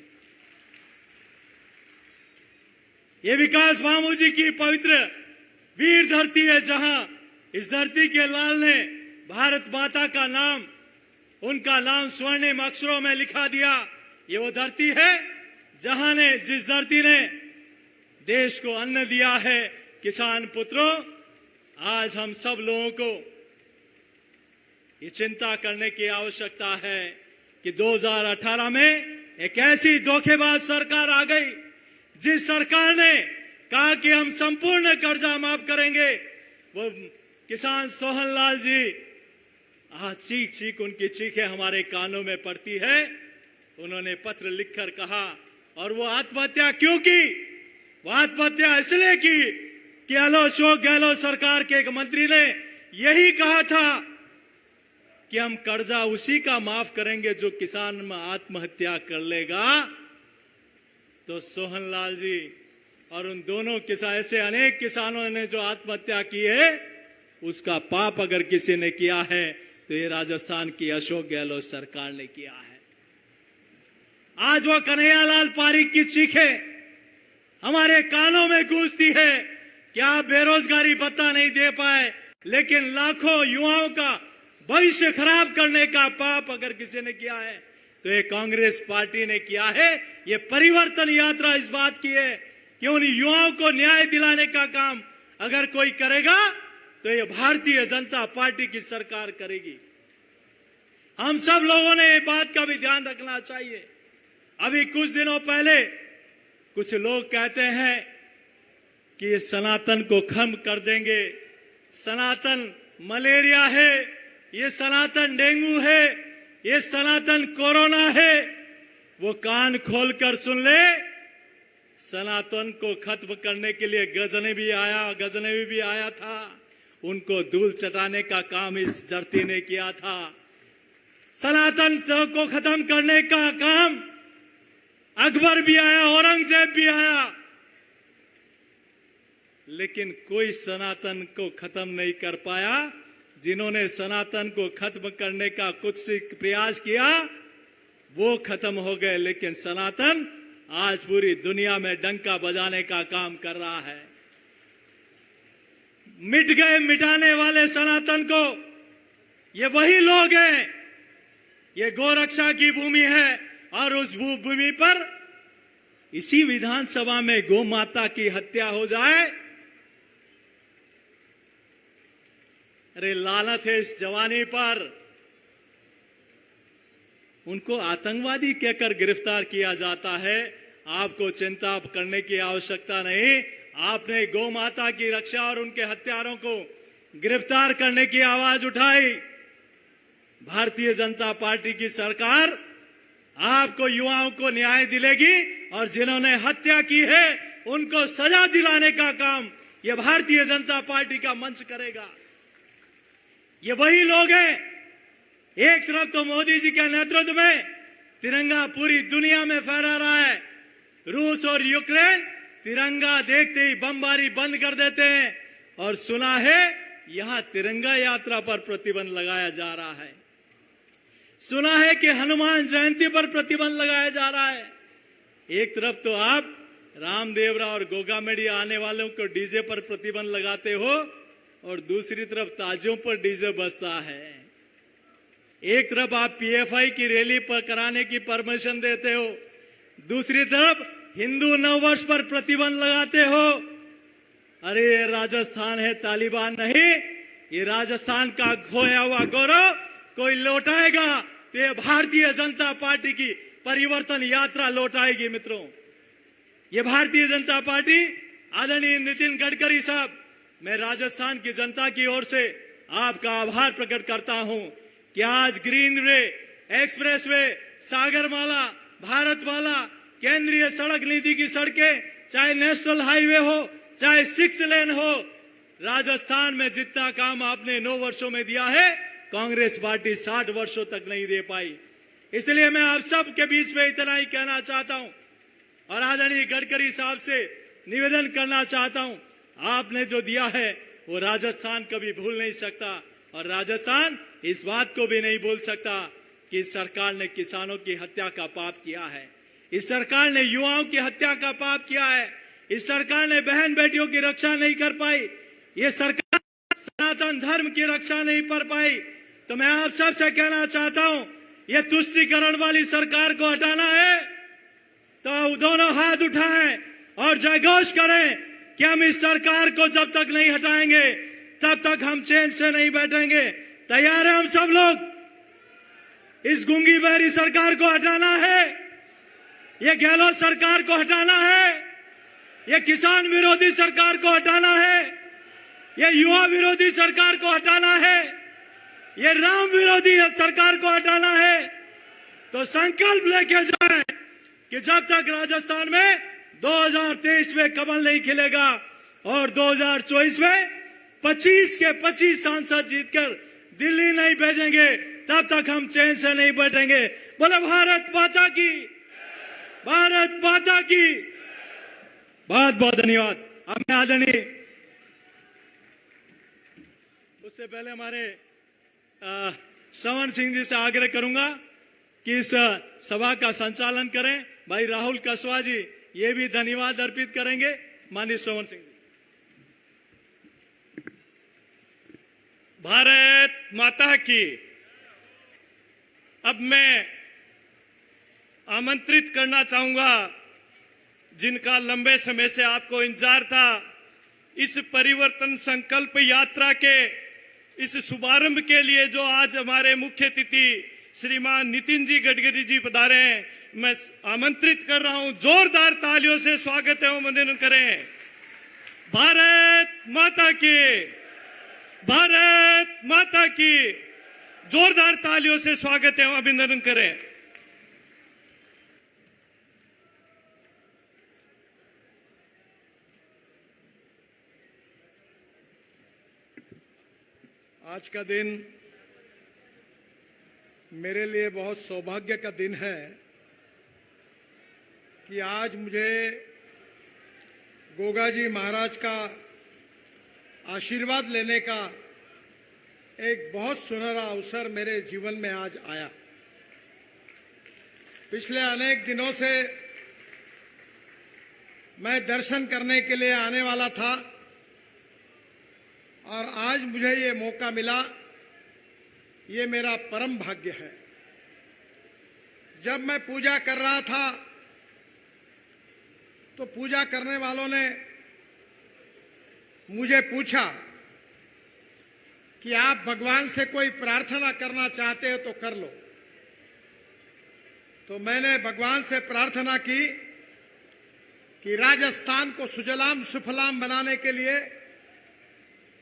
ये विकास बाबू जी की पवित्र वीर धरती है, जहां इस धरती के लाल ने भारत माता का नाम, उनका नाम स्वर्णिम अक्षरों में लिखा दिया। ये वो धरती है जहां ने, जिस धरती ने देश को अन्न दिया है। किसान पुत्रों, आज हम सब लोगों को ये चिंता करने की आवश्यकता है कि 2018 में एक ऐसी धोखेबाज सरकार आ गई, जिस सरकार ने कहा कि हम संपूर्ण कर्जा माफ करेंगे। वो किसान सोहनलाल जी, आज चीख चीख उनकी चीखें हमारे कानों में पड़ती है। उन्होंने पत्र लिखकर कहा, और वो आत्महत्या क्यों की? वो आत्महत्या इसलिए की कि अशोक गहलोत सरकार के एक मंत्री ने यही कहा था कि हम कर्जा उसी का माफ करेंगे जो किसान में आत्महत्या कर लेगा। तो सोहनलाल जी और उन दोनों किसान, ऐसे अनेक किसानों ने जो आत्महत्या की है, उसका पाप अगर किसी ने किया है तो ये राजस्थान की अशोक गहलोत सरकार ने किया है। आज वो कन्हैयालाल पारीक की चीखें हमारे कानों में गूंजती है कि आप बेरोजगारी भत्ता नहीं दे पाए, लेकिन लाखों युवाओं का भविष्य खराब करने का पाप अगर किसी ने किया है तो ये कांग्रेस पार्टी ने किया है। ये परिवर्तन यात्रा इस बात की है कि उन युवाओं को न्याय दिलाने का काम अगर कोई करेगा तो ये भारतीय जनता पार्टी की सरकार करेगी। हम सब लोगों ने ये बात का भी ध्यान रखना चाहिए। अभी कुछ दिनों पहले कुछ लोग कहते हैं कि ये सनातन को खत्म कर देंगे, सनातन मलेरिया है, ये सनातन डेंगू है, ये सनातन कोरोना है। वो कान खोलकर सुन ले, सनातन को खत्म करने के लिए गजनवी भी आया था, उनको धूल चटाने का काम इस धरती ने किया था। सनातन को खत्म करने का काम अकबर भी आया, औरंगजेब भी आया, लेकिन कोई सनातन को खत्म नहीं कर पाया। जिन्होंने सनातन को खत्म करने का कुछ प्रयास किया वो खत्म हो गए, लेकिन सनातन आज पूरी दुनिया में डंका बजाने का काम कर रहा है। मिट गए मिटाने वाले सनातन को ये वही लोग हैं। ये गोरक्षा की भूमि है और उस भूमि पर इसी विधानसभा में गौ माता की हत्या हो जाए, अरे लानत है इस जवानी पर। उनको आतंकवादी कहकर गिरफ्तार किया जाता है। आपको चिंता करने की आवश्यकता नहीं। आपने गौ माता की रक्षा और उनके हत्यारों को गिरफ्तार करने की आवाज उठाई। भारतीय जनता पार्टी की सरकार आपको युवाओं को न्याय दिलाएगी और जिन्होंने हत्या की है उनको सजा दिलाने का काम यह भारतीय जनता पार्टी का मंच करेगा। ये वही लोग हैं, एक तरफ तो मोदी जी के नेतृत्व में तिरंगा पूरी दुनिया में फहरा रहा है। रूस और यूक्रेन तिरंगा देखते ही बमबारी बंद कर देते हैं और सुना है यहां तिरंगा यात्रा पर प्रतिबंध लगाया जा रहा है। सुना है कि हनुमान जयंती पर प्रतिबंध लगाया जा रहा है। एक तरफ तो आप रामदेवरा और गोगामेडी आने वालों को डीजे पर प्रतिबंध लगाते हो और दूसरी तरफ ताजियों पर डीजे बजता है। एक तरफ आप पीएफआई की रैली पर कराने की परमिशन देते हो, दूसरी तरफ हिंदू नववर्ष पर प्रतिबंध लगाते हो। अरे ये राजस्थान है, तालिबान नहीं। ये राजस्थान का खोया हुआ गौरव कोई लौटाएगा तो ये भारतीय जनता पार्टी की परिवर्तन यात्रा लौटाएगी। मित्रों, ये भारतीय जनता पार्टी, आदरणीय नितिन गडकरी साहब, मैं राजस्थान की जनता की ओर से आपका आभार प्रकट करता हूं कि आज ग्रीन वे, एक्सप्रेस वे, सागरमाला, भारतमाला, केंद्रीय सड़क नीति की सड़कें, चाहे नेशनल हाईवे हो, चाहे 6 लेन हो, राजस्थान में जितना काम आपने 9 वर्षों में दिया है कांग्रेस पार्टी 60 वर्षों तक नहीं दे पाई। इसलिए मैं आप सब के बीच में इतना ही कहना चाहता हूं और आदरणीय गडकरी साहब से निवेदन करना चाहता हूं, आपने जो दिया है वो राजस्थान कभी भूल नहीं सकता और राजस्थान इस बात को भी नहीं भूल सकता कि इस सरकार ने किसानों की हत्या का पाप किया है। इस सरकार ने युवाओं की हत्या का पाप किया है। इस सरकार ने बहन बेटियों की रक्षा नहीं कर पाई। ये सरकार सनातन धर्म की रक्षा नहीं कर पाई। तो मैं आप सबसे कहना चाहता हूं, ये तुष्टीकरण वाली सरकार को हटाना है तो दोनों हाथ उठाएं और जयघोष करें कि हम इस सरकार को जब तक नहीं हटाएंगे तब तक हम चैन से नहीं बैठेंगे। तैयार है हम सब लोग? इस गूंगी बहरी सरकार को हटाना है, ये गहलोत सरकार को हटाना है, ये किसान विरोधी सरकार को हटाना है, ये युवा विरोधी सरकार को हटाना है, ये राम विरोधी सरकार को हटाना है। तो संकल्प लेके जाएं कि जब तक राजस्थान में 2023 में कमल नहीं खिलेगा और 2024 में 25 के 25 सांसद जीतकर दिल्ली नहीं भेजेंगे तब तक हम चैन से नहीं बैठेंगे। बोले भारत माता की, भारत माता की। बहुत बहुत धन्यवाद। अब मैं आदरणीय, उससे पहले हमारे श्रवण सिंह जी से आग्रह करूंगा कि इस सभा का संचालन करें। भाई राहुल कसवा जी ये भी धन्यवाद अर्पित करेंगे। माननीय श्रवण सिंह जी। भारत माता की। अब मैं आमंत्रित करना चाहूंगा जिनका लंबे समय से आपको इंतजार था, इस परिवर्तन संकल्प यात्रा के इस शुभारंभ के लिए जो आज हमारे मुख्य अतिथि श्रीमान नितिन जी गडकरी जी पधारे हैं, मैं आमंत्रित कर रहा हूं। जोरदार तालियों से स्वागत है, अभिनंदन करें। भारत माता की, भारत माता की। जोरदार तालियों से स्वागत है, अभिनंदन करें। आज का दिन मेरे लिए बहुत सौभाग्य का दिन है कि आज मुझे गोगा जी महाराज का आशीर्वाद लेने का एक बहुत सुनहरा अवसर मेरे जीवन में आज आया। पिछले अनेक दिनों से मैं दर्शन करने के लिए आने वाला था और आज मुझे ये मौका मिला, ये मेरा परम भाग्य है। जब मैं पूजा कर रहा था तो पूजा करने वालों ने मुझे पूछा कि आप भगवान से कोई प्रार्थना करना चाहते हो तो कर लो। तो मैंने भगवान से प्रार्थना की कि राजस्थान को सुजलाम सुफलाम बनाने के लिए,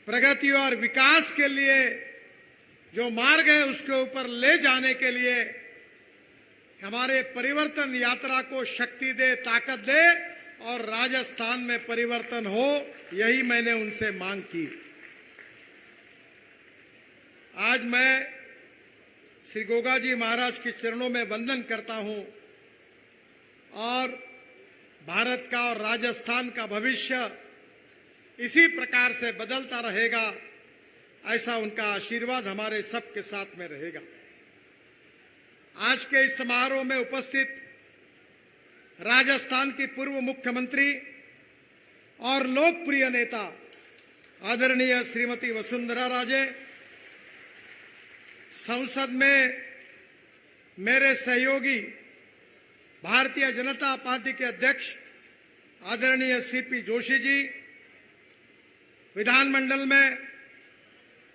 प्रगति और विकास के लिए जो मार्ग है उसके ऊपर ले जाने के लिए हमारे परिवर्तन यात्रा को शक्ति दे, ताकत दे और राजस्थान में परिवर्तन हो, यही मैंने उनसे मांग की। आज मैं श्री गोगा जी महाराज के चरणों में वंदन करता हूं और भारत का और राजस्थान का भविष्य इसी प्रकार से बदलता रहेगा, ऐसा उनका आशीर्वाद हमारे सबके साथ में रहेगा। आज के इस समारोह में उपस्थित राजस्थान की पूर्व मुख्यमंत्री और लोकप्रिय नेता आदरणीय श्रीमती वसुंधरा राजे, संसद में मेरे सहयोगी भारतीय जनता पार्टी के अध्यक्ष आदरणीय सीपी जोशी जी, विधानमंडल में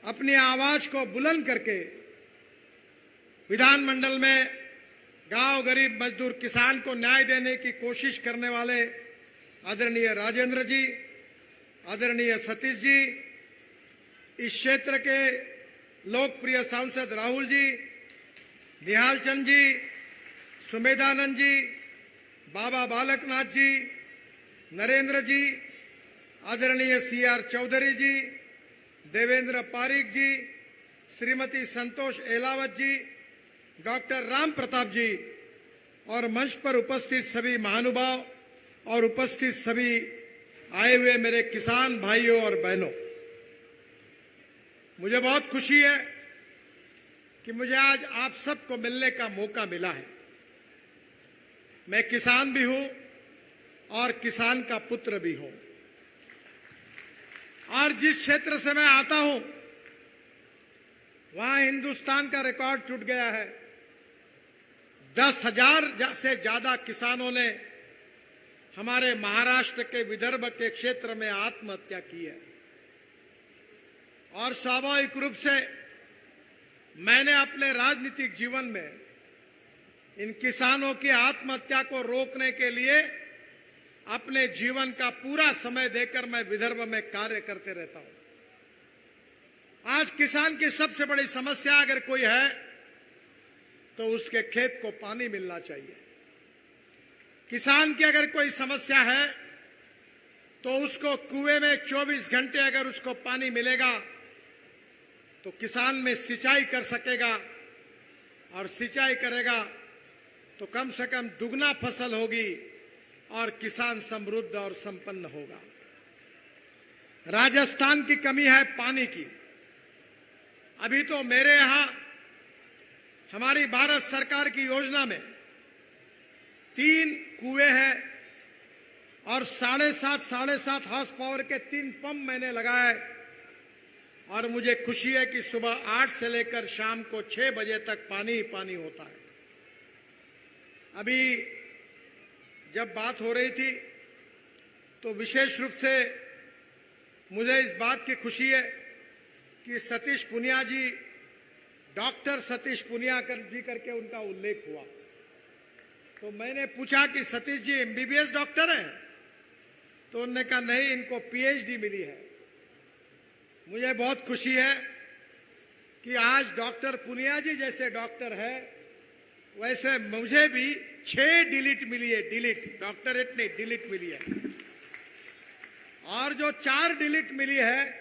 अपनी आवाज को बुलंद करके विधानमंडल में गांव, गरीब, मजदूर, किसान को न्याय देने की कोशिश करने वाले आदरणीय राजेंद्र जी, आदरणीय सतीश जी, इस क्षेत्र के लोकप्रिय सांसद राहुल जी, निहाल चंद जी, सुमेधानंद जी, बाबा बालकनाथ जी, नरेंद्र जी, आदरणीय CR चौधरी जी, देवेंद्र पारिक जी, श्रीमती संतोष एलावत जी, डॉक्टर राम प्रताप जी और मंच पर उपस्थित सभी महानुभाव और उपस्थित सभी आए हुए मेरे किसान भाइयों और बहनों, मुझे बहुत खुशी है कि मुझे आज आप सबको मिलने का मौका मिला है। मैं किसान भी हूं और किसान का पुत्र भी हूं और जिस क्षेत्र से मैं आता हूं वहां हिंदुस्तान का रिकॉर्ड टूट गया है। 10,000 से ज्यादा किसानों ने हमारे महाराष्ट्र के विदर्भ के क्षेत्र में आत्महत्या की है और स्वाभाविक रूप से मैंने अपने राजनीतिक जीवन में इन किसानों की आत्महत्या को रोकने के लिए अपने जीवन का पूरा समय देकर मैं विदर्भ में कार्य करते रहता हूं। आज किसान की सबसे बड़ी समस्या अगर कोई है तो उसके खेत को पानी मिलना चाहिए। किसान की अगर कोई समस्या है तो उसको कुएं में 24 घंटे अगर उसको पानी मिलेगा तो किसान में सिंचाई कर सकेगा और सिंचाई करेगा तो कम से कम दुगना फसल होगी और किसान समृद्ध और संपन्न होगा। राजस्थान की कमी है पानी की। अभी तो मेरे यहां हमारी भारत सरकार की योजना में 3 कुएं हैं और 7.5 हॉर्स पावर के 3 पंप मैंने लगाए और मुझे खुशी है कि सुबह 8 से लेकर शाम को 6 बजे तक पानी ही पानी होता है। अभी जब बात हो रही थी तो विशेष रूप से मुझे इस बात की खुशी है कि सतीश पुनिया जी, डॉक्टर सतीश पुनिया जी करके उनका उल्लेख हुआ। तो मैंने पूछा कि सतीश जी MBBS डॉक्टर हैं? तो उन्होंने कहा नहीं, इनको PhD मिली है। मुझे बहुत खुशी है कि आज डॉक्टर पुनिया जी जैसे डॉक्टर है, वैसे मुझे भी 6 डिलीट मिली है। डिलीट, डॉक्टरेट नहीं, डिलीट मिली है। और जो 4 डिलीट मिली है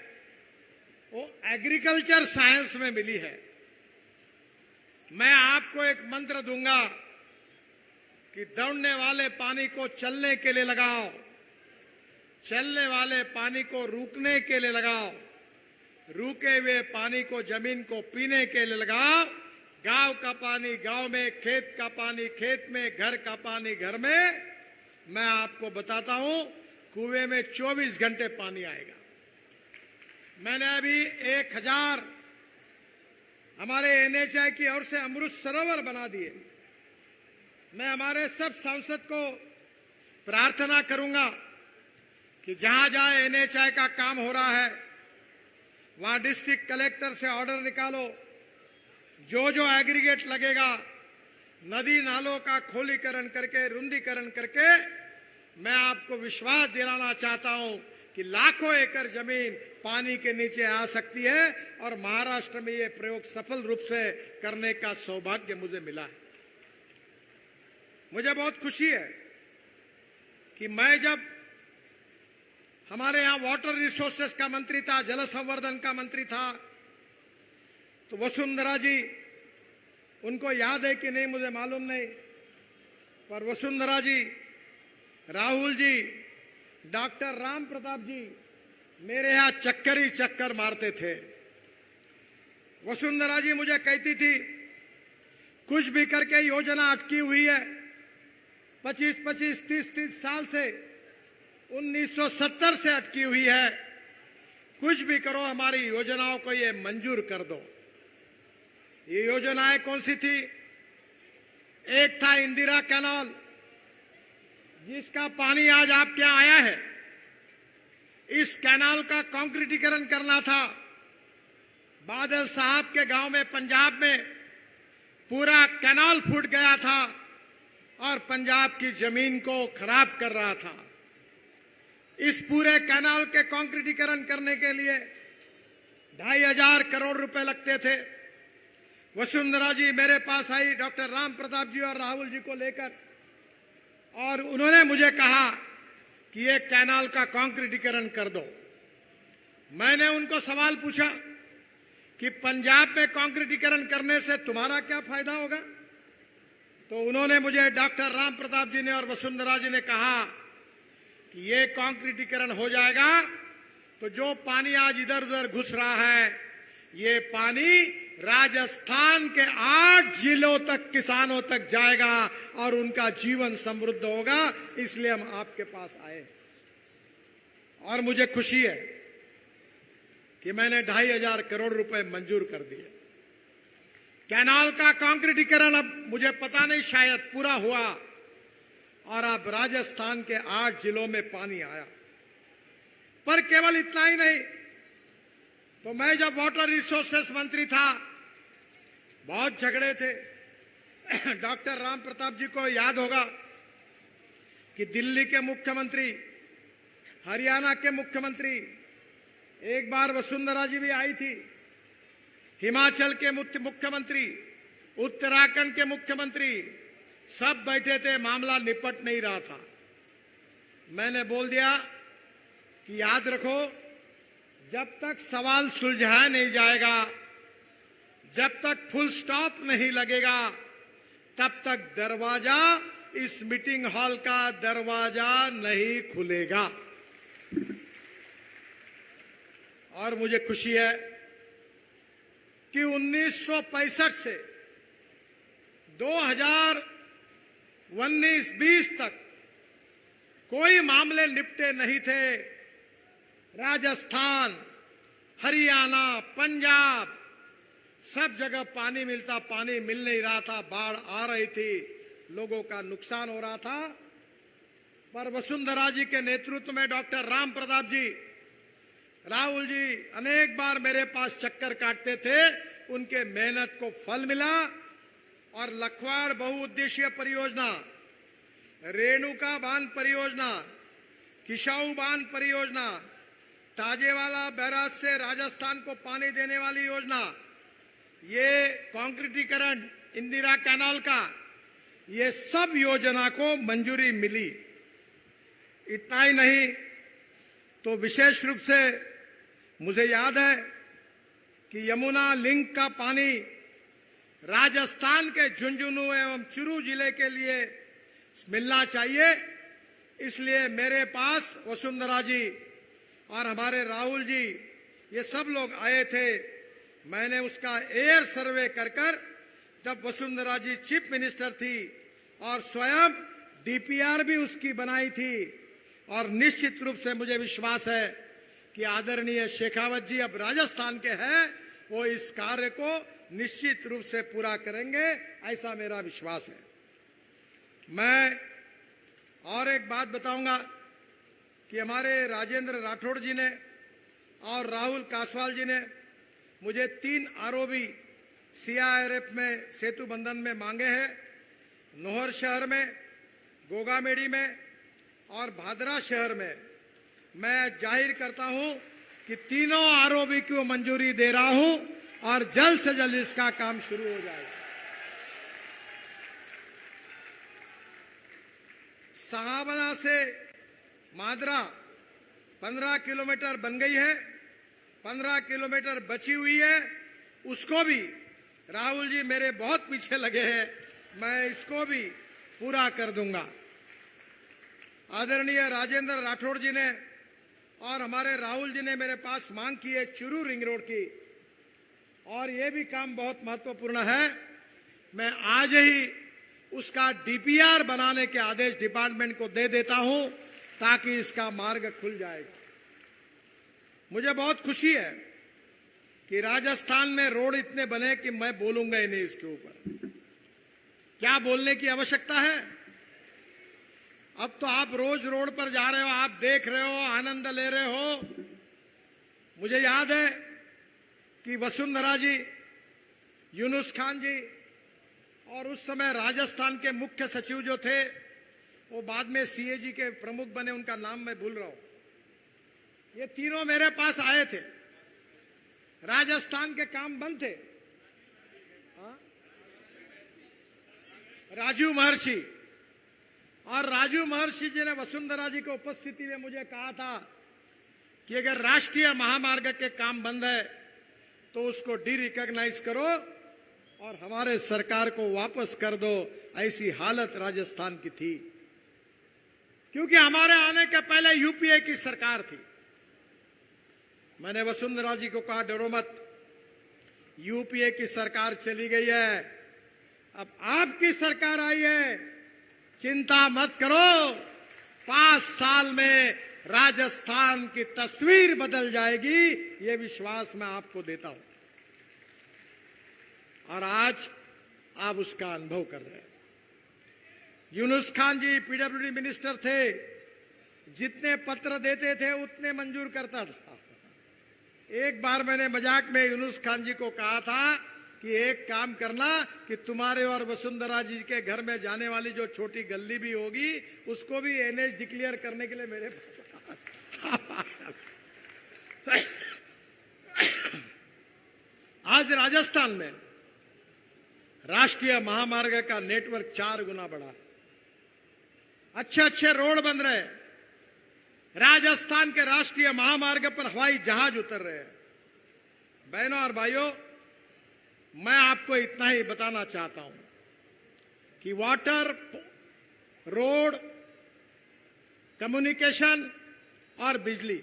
वो एग्रीकल्चर साइंस में मिली है। मैं आपको एक मंत्र दूंगा कि दौड़ने वाले पानी को चलने के लिए लगाओ, चलने वाले पानी को रुकने के लिए लगाओ, रुके हुए पानी को जमीन को पीने के लिए लगाओ। गांव का पानी गांव में, खेत का पानी खेत में, घर का पानी घर में। मैं आपको बताता हूं कुएं में 24 घंटे पानी आएगा। मैंने अभी 1000 हमारे NHI की ओर से अमृत सरोवर बना दिए। मैं हमारे सब सांसद को प्रार्थना करूंगा कि जहां जहां NHI का काम हो रहा है वहां डिस्ट्रिक्ट कलेक्टर से ऑर्डर निकालो, जो एग्रीगेट लगेगा नदी नालों का खोलीकरण करके, रुंदीकरण करके मैं आपको विश्वास दिलाना चाहता हूं कि लाखों एकड़ जमीन पानी के नीचे आ सकती है और महाराष्ट्र में यह प्रयोग सफल रूप से करने का सौभाग्य मुझे मिला है। मुझे बहुत खुशी है कि मैं जब हमारे यहां वाटर रिसोर्सेस का मंत्री था, जल संवर्धन का मंत्री था, तो वसुंधरा जी, उनको याद है कि नहीं मुझे मालूम नहीं, पर वसुंधरा जी, राहुल जी, डॉक्टर राम प्रताप जी मेरे यहां चक्कर ही चक्कर मारते थे। वसुंधरा जी मुझे कहती थी कुछ भी करके योजना अटकी हुई है 25-25, 30-30 साल से, 1970 से अटकी हुई है, कुछ भी करो हमारी योजनाओं को ये मंजूर कर दो। ये योजनाएं कौन सी थी? एक था इंदिरा कैनाल, जिसका पानी आज आपके यहां आया है। इस कैनाल का कंक्रीटीकरण करना था। बादल साहब के गांव में, पंजाब में पूरा कैनाल फूट गया था और पंजाब की जमीन को खराब कर रहा था। इस पूरे कैनाल के कंक्रीटीकरण करने के लिए 2500 करोड़ रुपए लगते थे। वसुंधरा जी मेरे पास आई डॉक्टर राम प्रताप जी और राहुल जी को लेकर, और उन्होंने मुझे कहा कि ये कैनाल का कंक्रीटीकरण कर दो। मैंने उनको सवाल पूछा कि पंजाब में कंक्रीटीकरण करने से तुम्हारा क्या फायदा होगा? तो उन्होंने मुझे, डॉक्टर राम प्रताप जी ने और वसुंधरा जी ने कहा कि ये कंक्रीटीकरण हो जाएगा तो जो पानी आज इधर उधर घुस रहा है, ये पानी राजस्थान के 8 जिलों तक, किसानों तक जाएगा और उनका जीवन समृद्ध होगा। इसलिए हम आपके पास आए और मुझे खुशी है कि मैंने 2500 करोड़ रुपए मंजूर कर दिए। कैनाल का कंक्रीटीकरण अब मुझे पता नहीं, शायद पूरा हुआ और अब राजस्थान के 8 जिलों में पानी आया। पर केवल इतना ही नहीं, तो मैं जब वाटर रिसोर्सेस मंत्री था, बहुत झगड़े थे। डॉक्टर राम प्रताप जी को याद होगा कि दिल्ली के मुख्यमंत्री, हरियाणा के मुख्यमंत्री, एक बार वसुंधरा जी भी आई थी, हिमाचल के मुख्यमंत्री, उत्तराखंड के मुख्यमंत्री, सब बैठे थे, मामला निपट नहीं रहा था। मैंने बोल दिया कि याद रखो, जब तक सवाल सुलझाया नहीं जाएगा, जब तक फुल स्टॉप नहीं लगेगा, तब तक दरवाजा, इस मीटिंग हॉल का दरवाजा नहीं खुलेगा। और मुझे खुशी है कि 1965 से 2019-20 तक कोई मामले निपटे नहीं थे। राजस्थान, हरियाणा, पंजाब, सब जगह पानी मिलता, पानी मिल नहीं रहा था, बाढ़ आ रही थी, लोगों का नुकसान हो रहा था। पर वसुंधरा जी के नेतृत्व में डॉक्टर राम प्रताप जी, राहुल जी अनेक बार मेरे पास चक्कर काटते थे, उनके मेहनत को फल मिला और लखवाड़ बहुउद्देशीय परियोजना, रेणुका बांध परियोजना, किशाऊ बांध परियोजना, ताजेवाला बैराज से राजस्थान को पानी देने वाली योजना, ये कंक्रीटीकरण इंदिरा कैनाल का, ये सब योजना को मंजूरी मिली। इतना ही नहीं, तो विशेष रूप से मुझे याद है कि यमुना लिंक का पानी राजस्थान के झुंझुनू एवं चुरू जिले के लिए मिलना चाहिए। इसलिए मेरे पास वसुंधरा जी और हमारे राहुल जी, ये सब लोग आए थे। मैंने उसका एयर सर्वे कर जब वसुंधरा जी चीफ मिनिस्टर थी और स्वयं डीपीआर भी उसकी बनाई थी, और निश्चित रूप से मुझे विश्वास है कि आदरणीय शेखावत जी अब राजस्थान के हैं, वो इस कार्य को निश्चित रूप से पूरा करेंगे, ऐसा मेरा विश्वास है। मैं और एक बात बताऊंगा कि हमारे राजेंद्र राठौड़ जी ने और राहुल कासवाल जी ने मुझे 3 आरओबी सीआईआरएफ में सेतु बंधन में मांगे हैं। नोहर शहर में, गोगामेड़ी में और भादरा शहर में मैं जाहिर करता हूं कि तीनों आरओबी को मंजूरी दे रहा हूं और जल्द से जल्द इसका काम शुरू हो जाएगा। सहाबना से मादरा 15 किलोमीटर बन गई है, 15 किलोमीटर बची हुई है, उसको भी राहुल जी मेरे बहुत पीछे लगे हैं, मैं इसको भी पूरा कर दूंगा। आदरणीय राजेंद्र राठौड़ जी ने और हमारे राहुल जी ने मेरे पास मांग की है चुरू रिंग रोड की, और ये भी काम बहुत महत्वपूर्ण है। मैं आज ही उसका डीपीआर बनाने के आदेश डिपार्टमेंट को दे देता हूं ताकि इसका मार्ग खुल जाएगा। मुझे बहुत खुशी है कि राजस्थान में रोड इतने बने कि मैं बोलूंगा ही नहीं इसके ऊपर। क्या बोलने की आवश्यकता है? अब तो आप रोज रोड पर जा रहे हो, आप देख रहे हो, आनंद ले रहे हो। मुझे याद है कि वसुंधरा जी, यूनुस खान जी और उस समय राजस्थान के मुख्य सचिव जो थे वो बाद में सीएजी के प्रमुख बने, उनका नाम मैं भूल रहा हूं। ये तीनों मेरे पास आए थे, राजस्थान के काम बंद थे। राजू महर्षि, और राजू महर्षि जी ने वसुंधरा जी की उपस्थिति में मुझे कहा था कि अगर राष्ट्रीय महामार्ग के काम बंद है तो उसको डी रिकॉग्नाइज करो और हमारे सरकार को वापस कर दो। ऐसी हालत राजस्थान की थी, क्योंकि हमारे आने के पहले यूपीए की सरकार थी। मैंने वसुंधरा जी को कहा डरो मत, यूपीए की सरकार चली गई है, अब आपकी सरकार आई है, चिंता मत करो, 5 साल में राजस्थान की तस्वीर बदल जाएगी, ये विश्वास मैं आपको देता हूं। और आज आप उसका अनुभव कर रहे हैं। यूनुस खान जी पीडब्ल्यूडी मिनिस्टर थे, जितने पत्र देते थे उतने मंजूर करता था। एक बार मैंने मजाक में यूनुस खान जी को कहा था कि एक काम करना कि तुम्हारे और वसुंधरा जी के घर में जाने वाली जो छोटी गली भी होगी उसको भी एनएच डिक्लेयर करने के लिए मेरे आज राजस्थान में राष्ट्रीय महामार्ग का नेटवर्क 4 गुना बढ़ा, अच्छे अच्छे रोड बन रहे हैं, राजस्थान के राष्ट्रीय महामार्ग पर हवाई जहाज उतर रहे हैं। बहनों और भाइयों, मैं आपको इतना ही बताना चाहता हूं कि वाटर, रोड, कम्युनिकेशन और बिजली,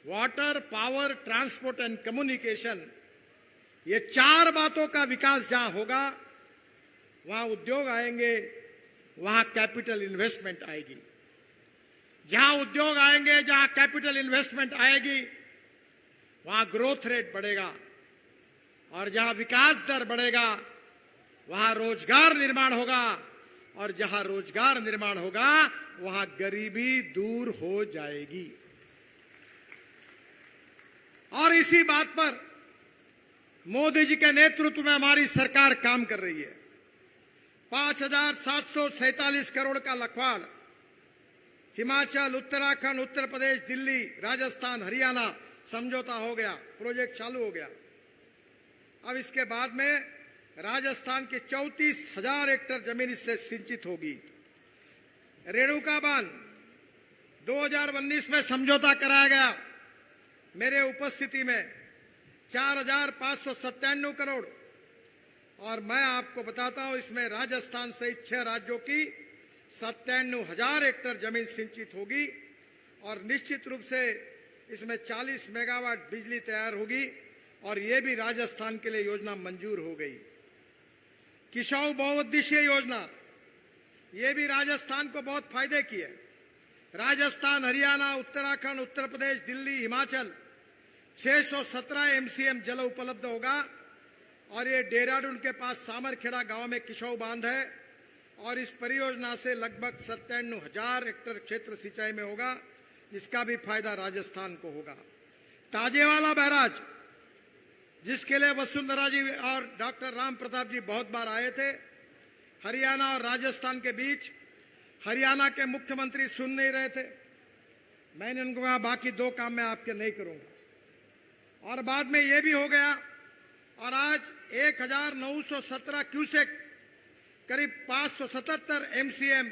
water, power, transport and communication, ये 4 बातों का विकास जहां होगा वहां उद्योग आएंगे, वहां कैपिटल इन्वेस्टमेंट आएगी। जहां उद्योग आएंगे, जहां कैपिटल इन्वेस्टमेंट आएगी, वहां ग्रोथ रेट बढ़ेगा, और जहां विकास दर बढ़ेगा वहां रोजगार निर्माण होगा, और जहां रोजगार निर्माण होगा वहां गरीबी दूर हो जाएगी। और इसी बात पर मोदी जी के नेतृत्व में हमारी सरकार काम कर रही है। 5,747 करोड़ का लखवाड़ हिमाचल, उत्तराखंड, उत्तर प्रदेश, दिल्ली, राजस्थान, हरियाणा समझौता हो गया, प्रोजेक्ट चालू हो गया। अब इसके बाद में राजस्थान की 34,000 हेक्टेयर जमीन इससे सिंचित होगी। रेणुका बांध 2019 में समझौता कराया गया, मेरे उपस्थिति में 4,597 करोड़, और मैं आपको बताता हूं इसमें राजस्थान सहित 6 राज्यों की 97,000 हेक्टेयर जमीन सिंचित होगी, और निश्चित रूप से इसमें 40 मेगावाट बिजली तैयार होगी, और ये भी राजस्थान के लिए योजना मंजूर हो गई। किसाऊ बहुउद्देशीय योजना, ये भी राजस्थान को बहुत फायदे की है। राजस्थान, हरियाणा, उत्तराखंड, उत्तर प्रदेश, दिल्ली, हिमाचल 617 एमसीएम जल उपलब्ध होगा, और ये देहरादून के पास सामरखेड़ा गांव में किसाऊ बांध है, और इस परियोजना से लगभग 97,000 हेक्टेयर क्षेत्र सिंचाई में होगा, इसका भी फायदा राजस्थान को होगा। ताजेवाला बैराज, जिसके लिए वसुंधरा जी और डॉक्टर राम प्रताप जी बहुत बार आए थे, हरियाणा और राजस्थान के बीच हरियाणा के मुख्यमंत्री सुन नहीं रहे थे। मैंने उनको कहा बाकी 2 काम मैं आपके नहीं करूंगा, और बाद में ये भी हो गया, और आज 1917 क्यूसेक करीब 577 MCM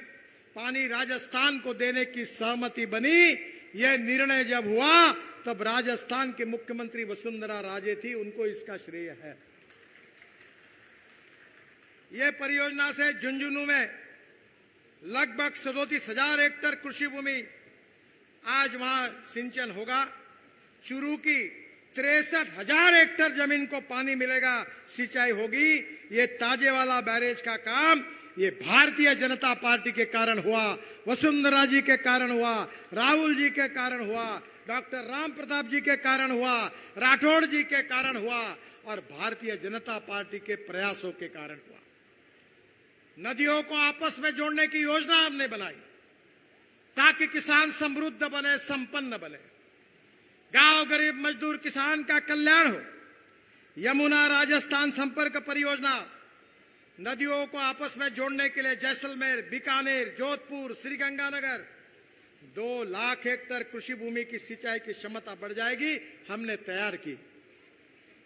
पानी राजस्थान को देने की सहमति बनी। यह निर्णय जब हुआ तब राजस्थान के मुख्यमंत्री वसुंधरा राजे थी, उनको इसका श्रेय है। यह परियोजना से झुंझुनू में लगभग 37,000 हेक्टेयर कृषि भूमि आज वहां सिंचन होगा। चूरू की 63,000 हेक्टेयर जमीन को पानी मिलेगा, सिंचाई होगी। ये ताजेवाला बैरेज का काम ये भारतीय जनता पार्टी के कारण हुआ, वसुंधरा जी के कारण हुआ, राहुल जी के कारण हुआ, डॉक्टर राम प्रताप जी के कारण हुआ, राठौड़ जी के कारण हुआ, और भारतीय जनता पार्टी के प्रयासों के कारण हुआ। नदियों को आपस में जोड़ने की योजना हमने बनाई ताकि किसान समृद्ध बने, संपन्न बने, गांव गरीब मजदूर किसान का कल्याण हो। यमुना राजस्थान संपर्क परियोजना नदियों को आपस में जोड़ने के लिए जैसलमेर, बीकानेर, जोधपुर, श्रीगंगानगर 2 लाख हेक्टेयर कृषि भूमि की सिंचाई की क्षमता बढ़ जाएगी, हमने तैयार की।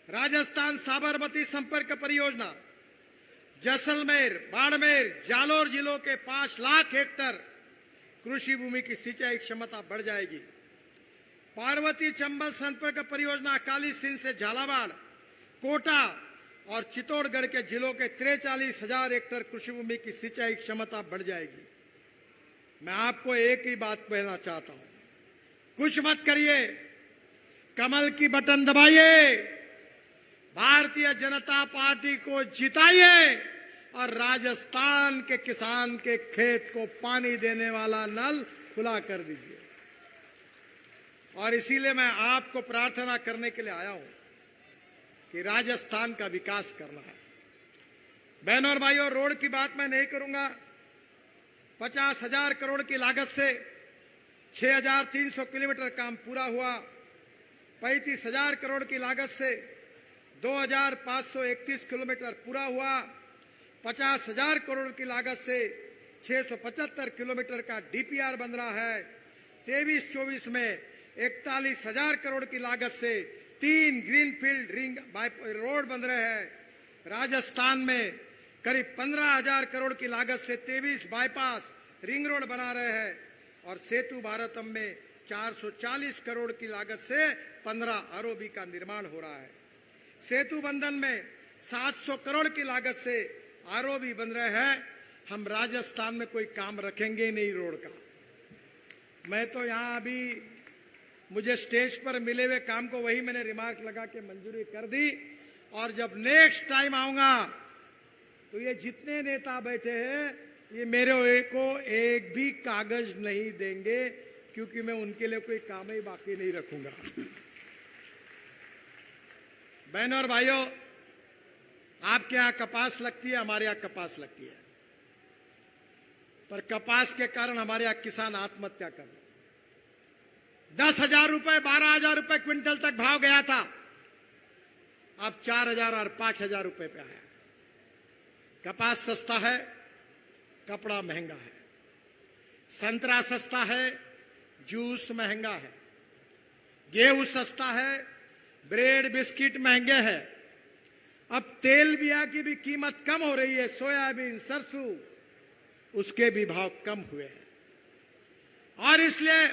राजस्थान साबरमती संपर्क परियोजना जैसलमेर, बाड़मेर, जालोर जिलों के 5 लाख हेक्टेयर कृषि भूमि की सिंचाई क्षमता बढ़ जाएगी। पार्वती चंबल संपर्क परियोजना काली सिंध से झालावाड़, कोटा और चित्तौड़गढ़ के जिलों के 43,000 हेक्टेयर कृषि भूमि की सिंचाई क्षमता बढ़ जाएगी। मैं आपको एक ही बात कहना चाहता हूं, कुछ मत करिए, कमल की बटन दबाइए, भारतीय जनता पार्टी को जिताइए, और राजस्थान के किसान के खेत को पानी देने वाला नल खुला कर दीजिए। और इसीलिए मैं आपको प्रार्थना करने के लिए आया हूं कि राजस्थान का विकास करना है। बहनों और भाइयों, रोड की बात मैं नहीं करूंगा। 50,000 करोड़ की लागत से 6,300 किलोमीटर काम पूरा हुआ। 35,000 करोड़ की लागत से 2,531 किलोमीटर पूरा हुआ। 50,000 करोड़ की लागत से 675 किलोमीटर का DPR बन रहा है। 23-24 में 41,000 करोड़ की लागत से 3 ग्रीनफील्ड रिंग रोड बन रहे हैं। राजस्थान में करीब 15,000 करोड़ की लागत से 23 बाईपास रिंग रोड बना रहे हैं, और सेतु भारतम में 440 करोड़ की लागत से 15 ROB का निर्माण हो रहा है। सेतु बंधन में 700 करोड़ की लागत से ROB बन रहे हैं। हम राजस्थान में कोई काम रखेंगे नहीं रोड का। मैं तो यहाँ अभी मुझे स्टेज पर मिले हुए काम को वही मैंने रिमार्क लगा के मंजूरी कर दी, और जब नेक्स्ट टाइम आऊंगा तो ये जितने नेता बैठे हैं ये मेरे को एक भी कागज नहीं देंगे, क्योंकि मैं उनके लिए कोई काम ही बाकी नहीं रखूंगा। बहनों और भाइयों, आपके यहां कपास लगती है, हमारे यहां कपास लगती है, पर कपास के कारण हमारे यहां किसान आत्महत्या कर रहे। 10,000 रुपए, 12,000 रुपए क्विंटल तक भाव गया था, अब 4,000 और 5,000 रुपए पे आया। कपास सस्ता है, कपड़ा महंगा है। संतरा सस्ता है, जूस महंगा है। गेहूं सस्ता है, ब्रेड बिस्किट महंगे हैं। अब तेल बिया की भी कीमत कम हो रही है, सोयाबीन, सरसों, उसके भी भाव कम हुए हैं। और इसलिए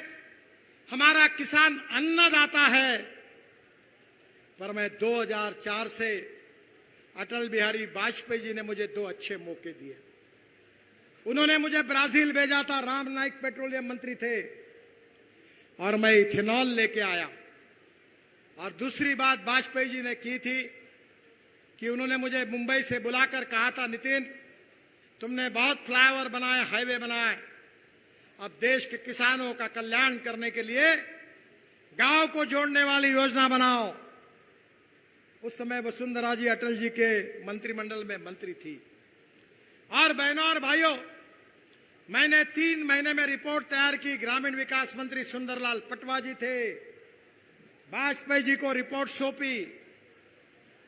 हमारा किसान अन्नदाता है। पर मैं 2004 से अटल बिहारी वाजपेयी जी ने मुझे 2 अच्छे मौके दिए। उन्होंने मुझे ब्राजील भेजा था, राम नाइक पेट्रोलियम मंत्री थे, और मैं इथेनॉल लेके आया। और दूसरी बात वाजपेयी जी ने की थी कि उन्होंने मुझे मुंबई से बुलाकर कहा था, नितिन तुमने बहुत फ्लाईओवर बनाए, हाईवे बनाए, अब देश के किसानों का कल्याण करने के लिए गांव को जोड़ने वाली योजना बनाओ। उस समय वसुंधरा जी अटल जी के मंत्रिमंडल में मंत्री थी। और बहनों और भाइयों, मैंने 3 महीने में रिपोर्ट तैयार की। ग्रामीण विकास मंत्री सुंदरलाल पटवा जी थे, वाजपेयी जी को रिपोर्ट सौंपी,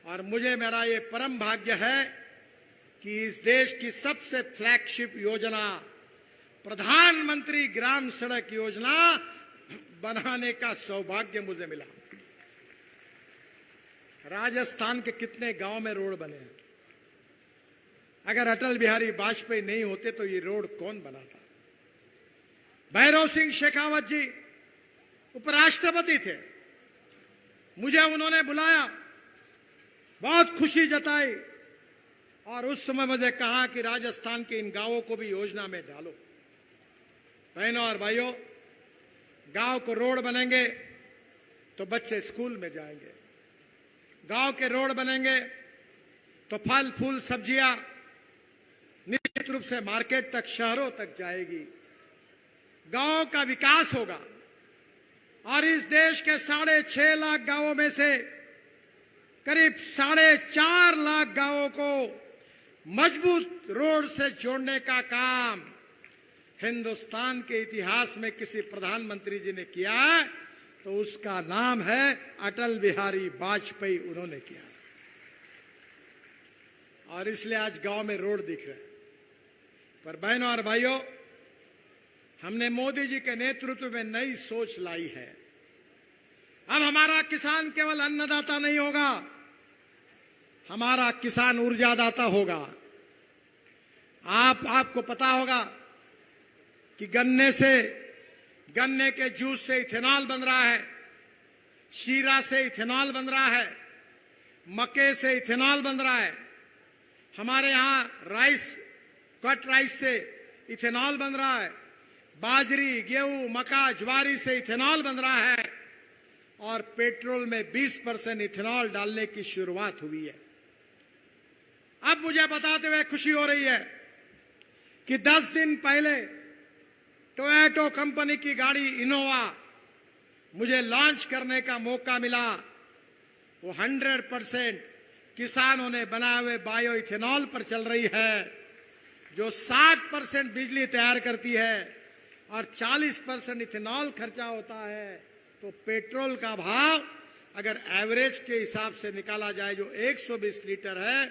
और मुझे मेरा ये परम भाग्य है कि इस देश की सबसे फ्लैगशिप योजना प्रधानमंत्री ग्राम सड़क योजना बनाने का सौभाग्य मुझे मिला। राजस्थान के कितने गांव में रोड बने हैं। अगर अटल बिहारी वाजपेयी नहीं होते तो ये रोड कौन बनाता। भैरव सिंह शेखावत जी उपराष्ट्रपति थे, मुझे उन्होंने बुलाया, बहुत खुशी जताई और उस समय मुझे कहा कि राजस्थान के इन गांवों को भी योजना में डालो। बहनों और भाइयों, गांव को रोड बनेंगे तो बच्चे स्कूल में जाएंगे, गांव के रोड बनेंगे तो फल फूल सब्जियां निश्चित रूप से मार्केट तक, शहरों तक जाएगी, गांव का विकास होगा। और इस देश के 6.5 लाख गांवों में से करीब 4.5 लाख गांवों को मजबूत रोड से जोड़ने का काम हिंदुस्तान के इतिहास में किसी प्रधानमंत्री जी ने किया है तो उसका नाम है अटल बिहारी वाजपेयी। उन्होंने किया और इसलिए आज गांव में रोड दिख रहे हैं। पर बहनों और भाइयों, हमने मोदी जी के नेतृत्व में नई सोच लाई है। अब हमारा किसान केवल अन्नदाता नहीं होगा, हमारा किसान ऊर्जादाता होगा। आपको पता होगा कि गन्ने के जूस से इथेनॉल बन रहा है, शीरा से इथेनॉल बन रहा है, मक्के से इथेनॉल बन रहा है। हमारे यहाँ कट राइस से इथेनॉल बन रहा है, बाजरी, गेहूं, मक्का, ज्वारी से इथेनॉल बन रहा है और पेट्रोल में 20% इथेनॉल डालने की शुरुआत हुई है। अब मुझे बताते हुए खुशी हो रही है कि 10 दिन पहले टोयोटा कंपनी की गाड़ी इनोवा मुझे लॉन्च करने का मौका मिला। वो 100% किसानों ने बनाए हुए बायो इथेनॉल पर चल रही है, जो 60% बिजली तैयार करती है और 40% इथेनॉल खर्चा होता है। तो पेट्रोल का भाव अगर एवरेज के हिसाब से निकाला जाए जो 120 लीटर है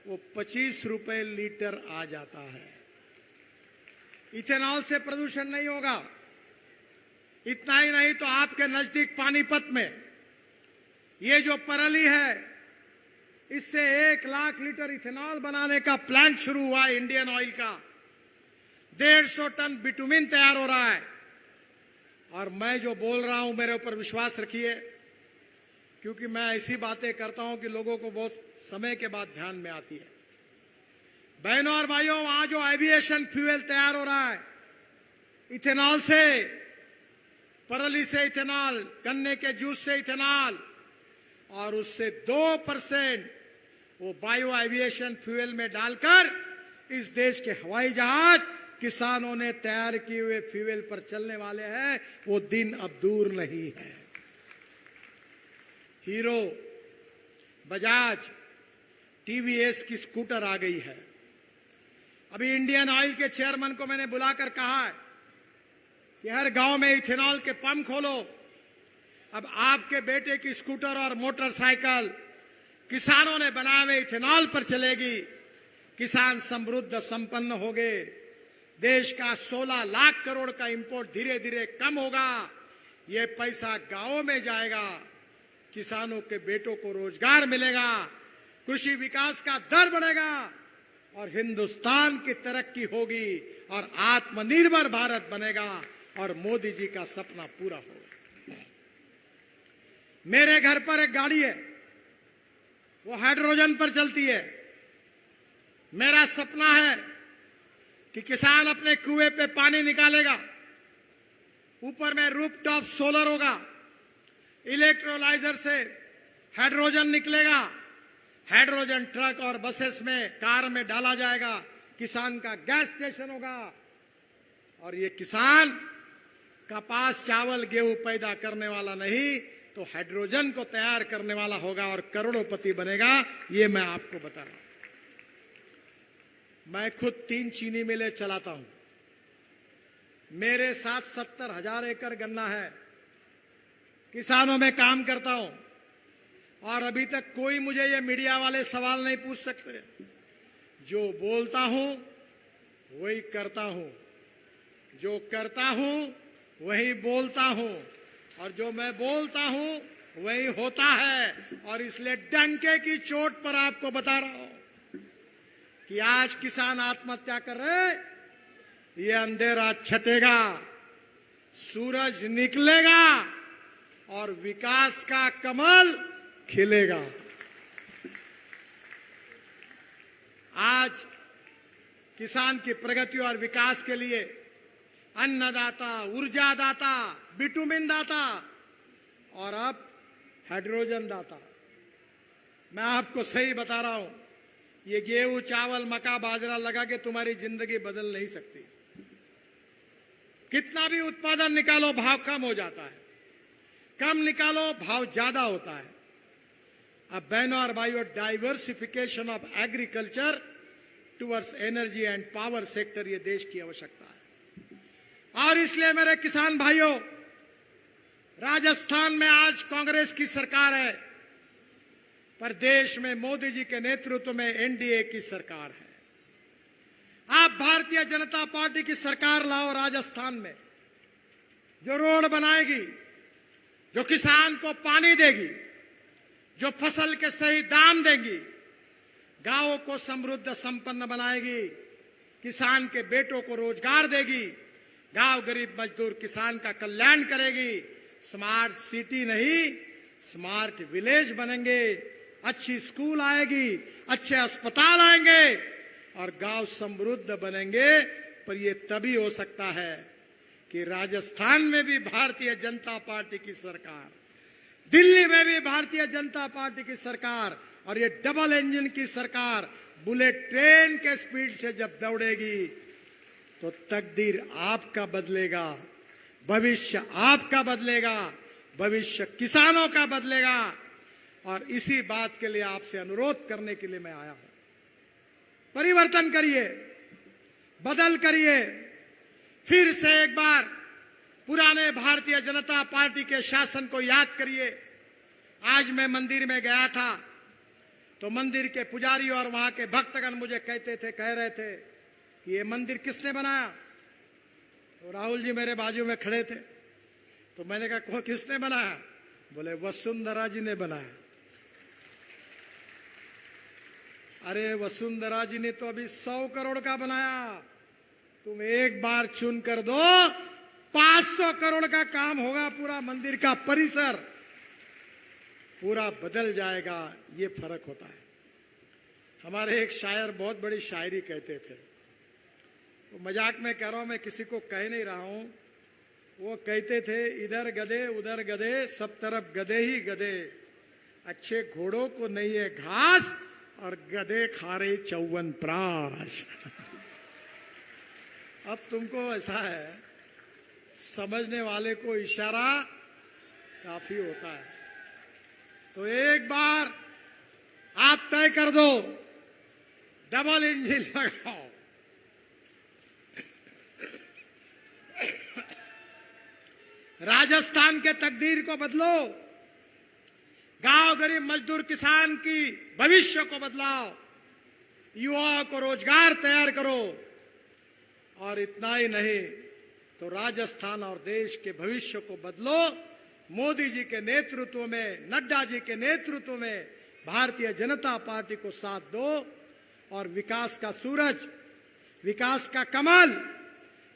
वो 25 रुपए लीटर आ जाता है। इथेनॉल से प्रदूषण नहीं होगा। इतना ही नहीं तो आपके नजदीक पानीपत में ये जो परली है, इससे 1 लाख लीटर इथेनॉल बनाने का प्लांट शुरू हुआ है इंडियन ऑयल का। 150 टन बिटुमिन तैयार हो रहा है। और मैं जो बोल रहा हूं मेरे ऊपर विश्वास रखिए, क्योंकि मैं ऐसी बातें करता हूं कि लोगों को बहुत समय के बाद ध्यान में आती है। बहनों और भाइयों, वहां जो एविएशन फ्यूल तैयार हो रहा है इथेनॉल से, परली से इथेनॉल, गन्ने के जूस से इथेनॉल और उससे 2% वो बायो एविएशन फ्यूल में डालकर इस देश के हवाई जहाज किसानों ने तैयार किए हुए फ्यूल पर चलने वाले हैं। वो दिन अब दूर नहीं है। हीरो, बजाज, टीवीएस की स्कूटर आ गई है। अभी इंडियन ऑयल के चेयरमैन को मैंने बुलाकर कहा है कि हर गांव में इथेनॉल के पंप खोलो। अब आपके बेटे की स्कूटर और मोटरसाइकिल किसानों ने बनाए हुए इथेनॉल पर चलेगी। किसान समृद्ध संपन्न होंगे। देश का 16 लाख करोड़ का इंपोर्ट धीरे धीरे कम होगा। ये पैसा गांवों में जाएगा, किसानों के बेटों को रोजगार मिलेगा, कृषि विकास का दर बढ़ेगा और हिंदुस्तान की तरक्की होगी और आत्मनिर्भर भारत बनेगा और मोदी जी का सपना पूरा होगा। मेरे घर पर एक गाड़ी है, वो हाइड्रोजन पर चलती है। मेरा सपना है कि किसान अपने कुएं पे पानी निकालेगा, ऊपर में रूफटॉप सोलर होगा, इलेक्ट्रोलाइजर से हाइड्रोजन निकलेगा, हाइड्रोजन ट्रक और बसेस में, कार में डाला जाएगा, किसान का गैस स्टेशन होगा और ये किसान कपास, चावल, गेहूं पैदा करने वाला नहीं तो हाइड्रोजन को तैयार करने वाला होगा और करोड़पति बनेगा। ये मैं आपको बता रहा हूं। मैं खुद 3 चीनी मिलें चलाता हूं। मेरे साथ 70,000 एकड़ गन्ना है। किसानों में काम करता हूं और अभी तक कोई मुझे ये मीडिया वाले सवाल नहीं पूछ सकते। जो बोलता हूं वही करता हूं। जो करता हूं वही बोलता हूं, और जो मैं बोलता हूं वही होता है। और इसलिए डंके की चोट पर आपको बता रहा हूं कि आज किसान आत्महत्या कर रहे हैं, ये अंधेरा छटेगा, सूरज निकलेगा और विकास का कमल खिलेगा। आज किसान की प्रगति और विकास के लिए अन्नदाता, ऊर्जादाता, बिटुमिन दाता और अब हाइड्रोजन दाता। मैं आपको सही बता रहा हूं, ये गेहूं, चावल, मक्का, बाजरा लगा के तुम्हारी जिंदगी बदल नहीं सकती। कितना भी उत्पादन निकालो भाव कम हो जाता है, कम निकालो भाव ज्यादा होता है। अब बहनों और भाइयों, diversification of agriculture towards energy and power sector ये देश की आवश्यकता है। और इसलिए मेरे किसान भाइयों, राजस्थान में आज कांग्रेस की सरकार है, पर देश में मोदी जी के नेतृत्व में एनडीए की सरकार है। आप भारतीय जनता पार्टी की सरकार लाओ राजस्थान में, जो रोड बनाएगी, जो किसान को पानी देगी, जो फसल के सही दाम देगी, गांवों को समृद्ध संपन्न बनाएगी, किसान के बेटों को रोजगार देगी, गांव गरीब मजदूर किसान का कल्याण करेगी। स्मार्ट सिटी नहीं, स्मार्ट विलेज बनेंगे, अच्छी स्कूल आएगी, अच्छे अस्पताल आएंगे और गांव समृद्ध बनेंगे। पर यह तभी हो सकता है कि राजस्थान में भी भारतीय जनता पार्टी की सरकार, दिल्ली में भी भारतीय जनता पार्टी की सरकार, और ये डबल इंजन की सरकार बुलेट ट्रेन के स्पीड से जब दौड़ेगी तो तकदीर आपका बदलेगा, भविष्य आपका बदलेगा, भविष्य किसानों का बदलेगा। और इसी बात के लिए आपसे अनुरोध करने के लिए मैं आया हूं। परिवर्तन करिए, बदल करिए, फिर से एक बार पुराने भारतीय जनता पार्टी के शासन को याद करिए। आज मैं मंदिर में गया था तो मंदिर के पुजारी और वहां के भक्तगण मुझे कह रहे थे कि ये मंदिर किसने बनाया। तो राहुल जी मेरे बाजू में खड़े थे, तो मैंने कहा किसने बनाया? बोले वसुंधरा जी ने बनाया। अरे वसुंधरा जी ने तो अभी 100 करोड़ का बनाया, तुम एक बार चुन कर दो 500 करोड़ का काम होगा, पूरा मंदिर का परिसर पूरा बदल जाएगा। ये फर्क होता है। हमारे एक शायर बहुत बड़ी शायरी कहते थे, तो मजाक में कह रहा हूं, मैं किसी को कह नहीं रहा हूं। वो कहते थे, इधर गधे उधर गधे, सब तरफ गधे ही गधे, अच्छे घोड़ों को नहीं है घास और गधे खा रहे च्यवनप्राश। अब तुमको ऐसा है, समझने वाले को इशारा काफी होता है। तो एक बार आप तय कर दो, डबल इंजन लगाओ। राजस्थान के तकदीर को बदलो, गांव गरीब मजदूर किसान की भविष्य को बदलाओ, युवाओं को रोजगार तैयार करो। और इतना ही नहीं तो राजस्थान और देश के भविष्य को बदलो। मोदी जी के नेतृत्व में, नड्डा जी के नेतृत्व में भारतीय जनता पार्टी को साथ दो और विकास का सूरज, विकास का कमल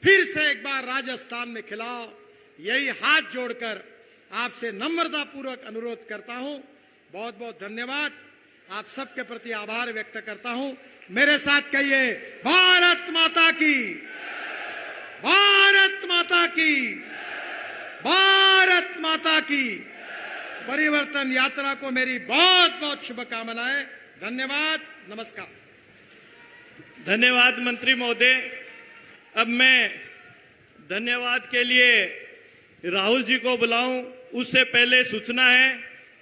फिर से एक बार राजस्थान में खिलाओ। यही हाथ जोड़कर आपसे नम्रता पूर्वक अनुरोध करता हूं। बहुत बहुत धन्यवाद, आप सबके प्रति आभार व्यक्त करता हूं। मेरे साथ कहिए, भारत माता की, भारत माता की, भारत माता की। परिवर्तन यात्रा को मेरी बहुत बहुत शुभकामनाएं। धन्यवाद, नमस्कार। धन्यवाद मंत्री महोदय। अब मैं धन्यवाद के लिए राहुल जी को बुलाऊं, उससे पहले सूचना है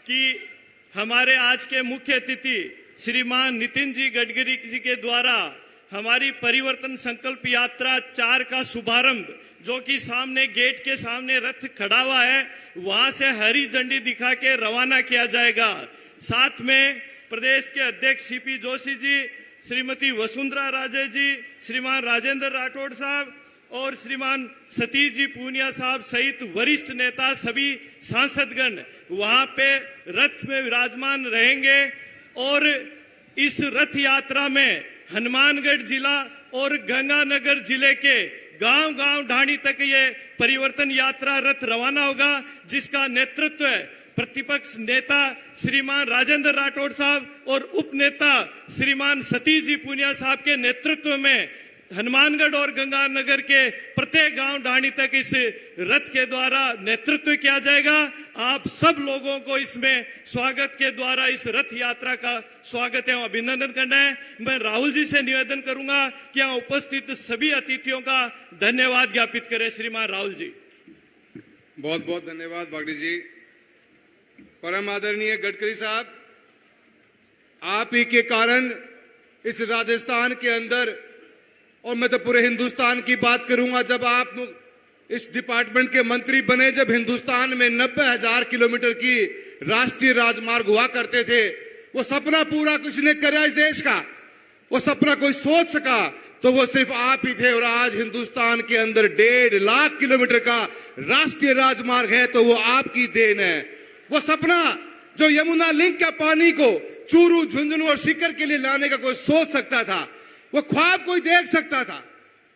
कि हमारे आज के मुख्य अतिथि श्रीमान नितिन जी गडकरी जी के द्वारा हमारी परिवर्तन संकल्प यात्रा 4 का शुभारंभ, जो कि सामने गेट के सामने रथ खड़ा हुआ है, वहां से हरी झंडी दिखा के रवाना किया जाएगा। साथ में प्रदेश के अध्यक्ष सीपी जोशी जी, श्रीमती वसुंधरा राजे जी, श्रीमान राजेंद्र राठौड़ साहब और श्रीमान सतीश जी पूनिया साहब सहित वरिष्ठ नेता सभी सांसदगण वहां पे रथ में विराजमान रहेंगे और इस रथ यात्रा में हनुमानगढ़ जिला और गंगानगर जिले के गांव-गांव ढाणी तक ये परिवर्तन यात्रा रथ रवाना होगा, जिसका नेतृत्व प्रतिपक्ष नेता श्रीमान राजेंद्र राठौड़ साहब और उप नेता श्रीमान सतीश जी पूनिया साहब के नेतृत्व में हनुमानगढ़ और गंगानगर के प्रत्येक गांव ढाणी तक इस रथ के द्वारा नेतृत्व किया जाएगा। आप सब लोगों को इसमें स्वागत के द्वारा इस रथ यात्रा का स्वागत है, अभिनंदन करना है। मैं राहुल जी से निवेदन करूंगा कि यहाँ उपस्थित सभी अतिथियों का धन्यवाद ज्ञापित करें। श्रीमान राहुल जी। बहुत बहुत धन्यवाद बागड़ी जी। परम आदरणीय गडकरी साहब, आप ही के कारण इस राजस्थान के अंदर, और मैं तो पूरे हिंदुस्तान की बात करूंगा, जब आप इस डिपार्टमेंट के मंत्री बने, जब हिंदुस्तान में 90,000 किलोमीटर की राष्ट्रीय राजमार्ग हुआ करते थे, वो सपना पूरा किसने करा इस देश का, वो सपना कोई सोच सका तो वो सिर्फ आप ही थे। और आज हिंदुस्तान के अंदर 1.5 लाख किलोमीटर का राष्ट्रीय राजमार्ग है तो वो आपकी देन है। वो सपना जो यमुना लिंक का पानी को चूरू, झुंझुनू और सीकर के लिए लाने का कोई सोच सकता था, वो ख्वाब कोई देख सकता था,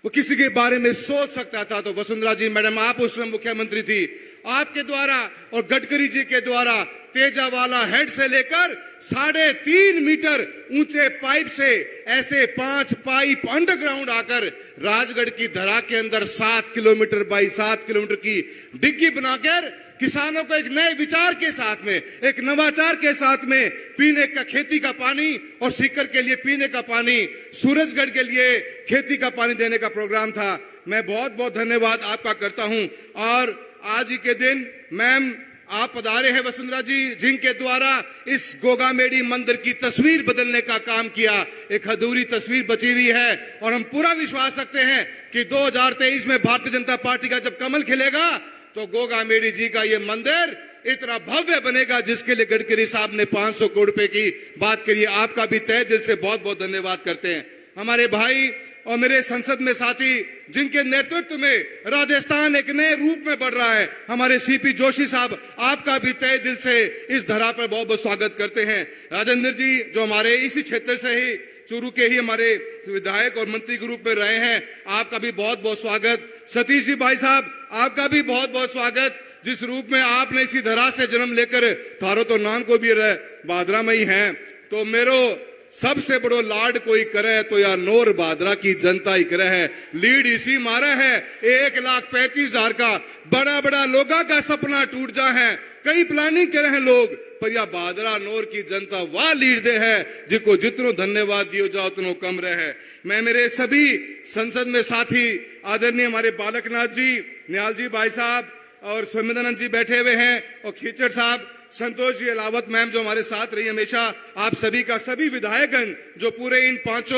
वो किसी के बारे में सोच सकता था, तो वसुंधरा जी मैडम आप उस समय मुख्यमंत्री थी, आपके द्वारा और गडकरी जी के द्वारा तेजावाला हेड से लेकर 3.5 मीटर ऊंचे पाइप से ऐसे 5 पाइप अंडरग्राउंड आकर राजगढ़ की धरा के अंदर 7 किलोमीटर बाई 7 किलोमीटर की डिग्गी बनाकर किसानों को एक नए विचार के साथ में, एक नवाचार के साथ में पीने का खेती का पानी और सीकर के लिए पीने का पानी, सूरजगढ़ के लिए खेती का पानी देने का प्रोग्राम था। मैं बहुत बहुत धन्यवाद आपका करता हूं। और आज ही के दिन मैम आप पधारे हैं वसुंधरा जी, जिनके द्वारा इस गोगामेडी मंदिर की तस्वीर बदलने का काम किया। एक अधूरी तस्वीर बची हुई है और हम पूरा विश्वास रखते हैं कि 2023 में भारतीय जनता पार्टी का जब कमल खिलेगा तो गोगामेडी जी का ये मंदिर इतना भव्य बनेगा, जिसके लिए गडकरी साहब ने 500 करोड़ रुपए की बात करी। आपका भी तहे दिल से बहुत बहुत धन्यवाद करते हैं। हमारे भाई और मेरे संसद में साथी जिनके नेतृत्व में राजस्थान एक नए रूप में बढ़ रहा है, हमारे सीपी जोशी साहब, आपका भी तहे दिल से इस धरा पर बहुत बहुत स्वागत करते हैं। राजेंद्र जी जो हमारे इसी क्षेत्र से ही, चूरू के ही हमारे विधायक और मंत्री के रूप में रहे हैं, आपका भी बहुत बहुत स्वागत। सतीश जी भाई साहब, आपका भी बहुत बहुत स्वागत। जिस रूप में आपने इसी धरा से जन्म लेकर, थारो तो नाम को भी बादरा में ही है, तो मेरो सबसे बड़ो लाड कोई करे तो यार नोर बादरा की जनता ही करे है। लीड इसी मारा है 1,35,000 का। बड़ा बड़ा लोगा का सपना टूट जा है, कई प्लानिंग करे हैं लोग, पर यह बादरा नोर की जनता वाह लीड दे है, जिनको जितनो धन्यवाद दियो जाओ उतनो कम रहे। मैं मेरे सभी संसद में साथी आदरणीय हमारे बालकनाथ जी, निहाल जी भाई साहब और स्वामीदानंद जी बैठे हुए हैं, और खीचड़ साहब, संतोष जी अलावत मैम जो हमारे साथ रही हमेशा, आप सभी का, सभी विधायकगण जो पूरे इन 5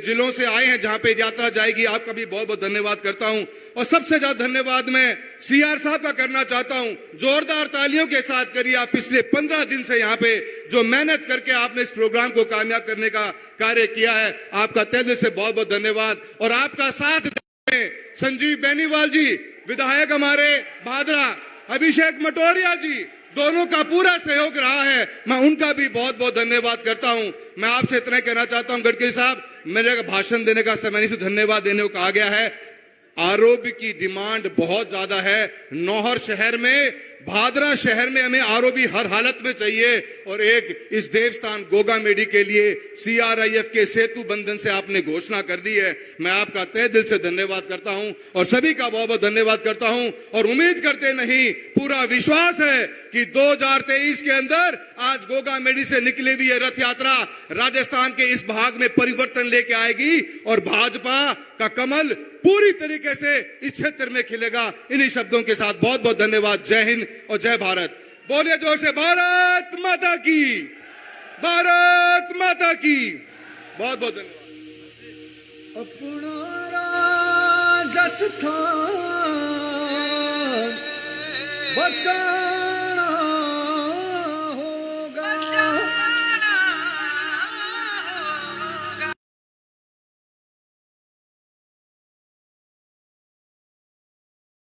जिलों से आए हैं जहां पे यात्रा जाएगी, आपका भी बहुत बहुत धन्यवाद करता हूं। और सबसे ज्यादा धन्यवाद मैं सीआर साहब का करना चाहता हूं। जोरदार तालियों के साथ करिए। आप पिछले 15 दिन से यहाँ पे जो मेहनत करके आपने इस प्रोग्राम को कामयाब करने का कार्य किया है, आपका तहे दिल से बहुत बहुत धन्यवाद। और आपका साथ संजीव बेनीवाल जी विधायक हमारे भादरा, अभिषेक मटोरिया जी, दोनों का पूरा सहयोग रहा है, मैं उनका भी बहुत बहुत धन्यवाद करता हूं। मैं आपसे इतना कहना चाहता हूं गडकरी साहब, मेरे भाषण देने का समय नहीं से धन्यवाद देने को कहा गया है। आरओबी की डिमांड बहुत ज्यादा है। नौहर शहर में, भादरा शहर में हमें आरओबी हर हालत में चाहिए। और एक इस देवस्थान गोगामेडी के लिए सीआरआईएफ के सेतु बंधन से आपने घोषणा कर दी है। मैं आपका तहे दिल से धन्यवाद करता हूं और सभी का बहुत बहुत धन्यवाद करता हूं। और उम्मीद करते नहीं, पूरा विश्वास है कि 2023 के अंदर आज गोगामेडी से निकली हुई रथ यात्रा राजस्थान के इस भाग में परिवर्तन लेके आएगी और भाजपा का कमल पूरी तरीके से इस क्षेत्र में खिलेगा। इन्हीं शब्दों के साथ बहुत बहुत धन्यवाद। जय हिंद और जय भारत। बोलिए जोर से, भारत माता की, भारत माता की। बहुत बहुत धन्यवाद। अपना राजस्थान बचा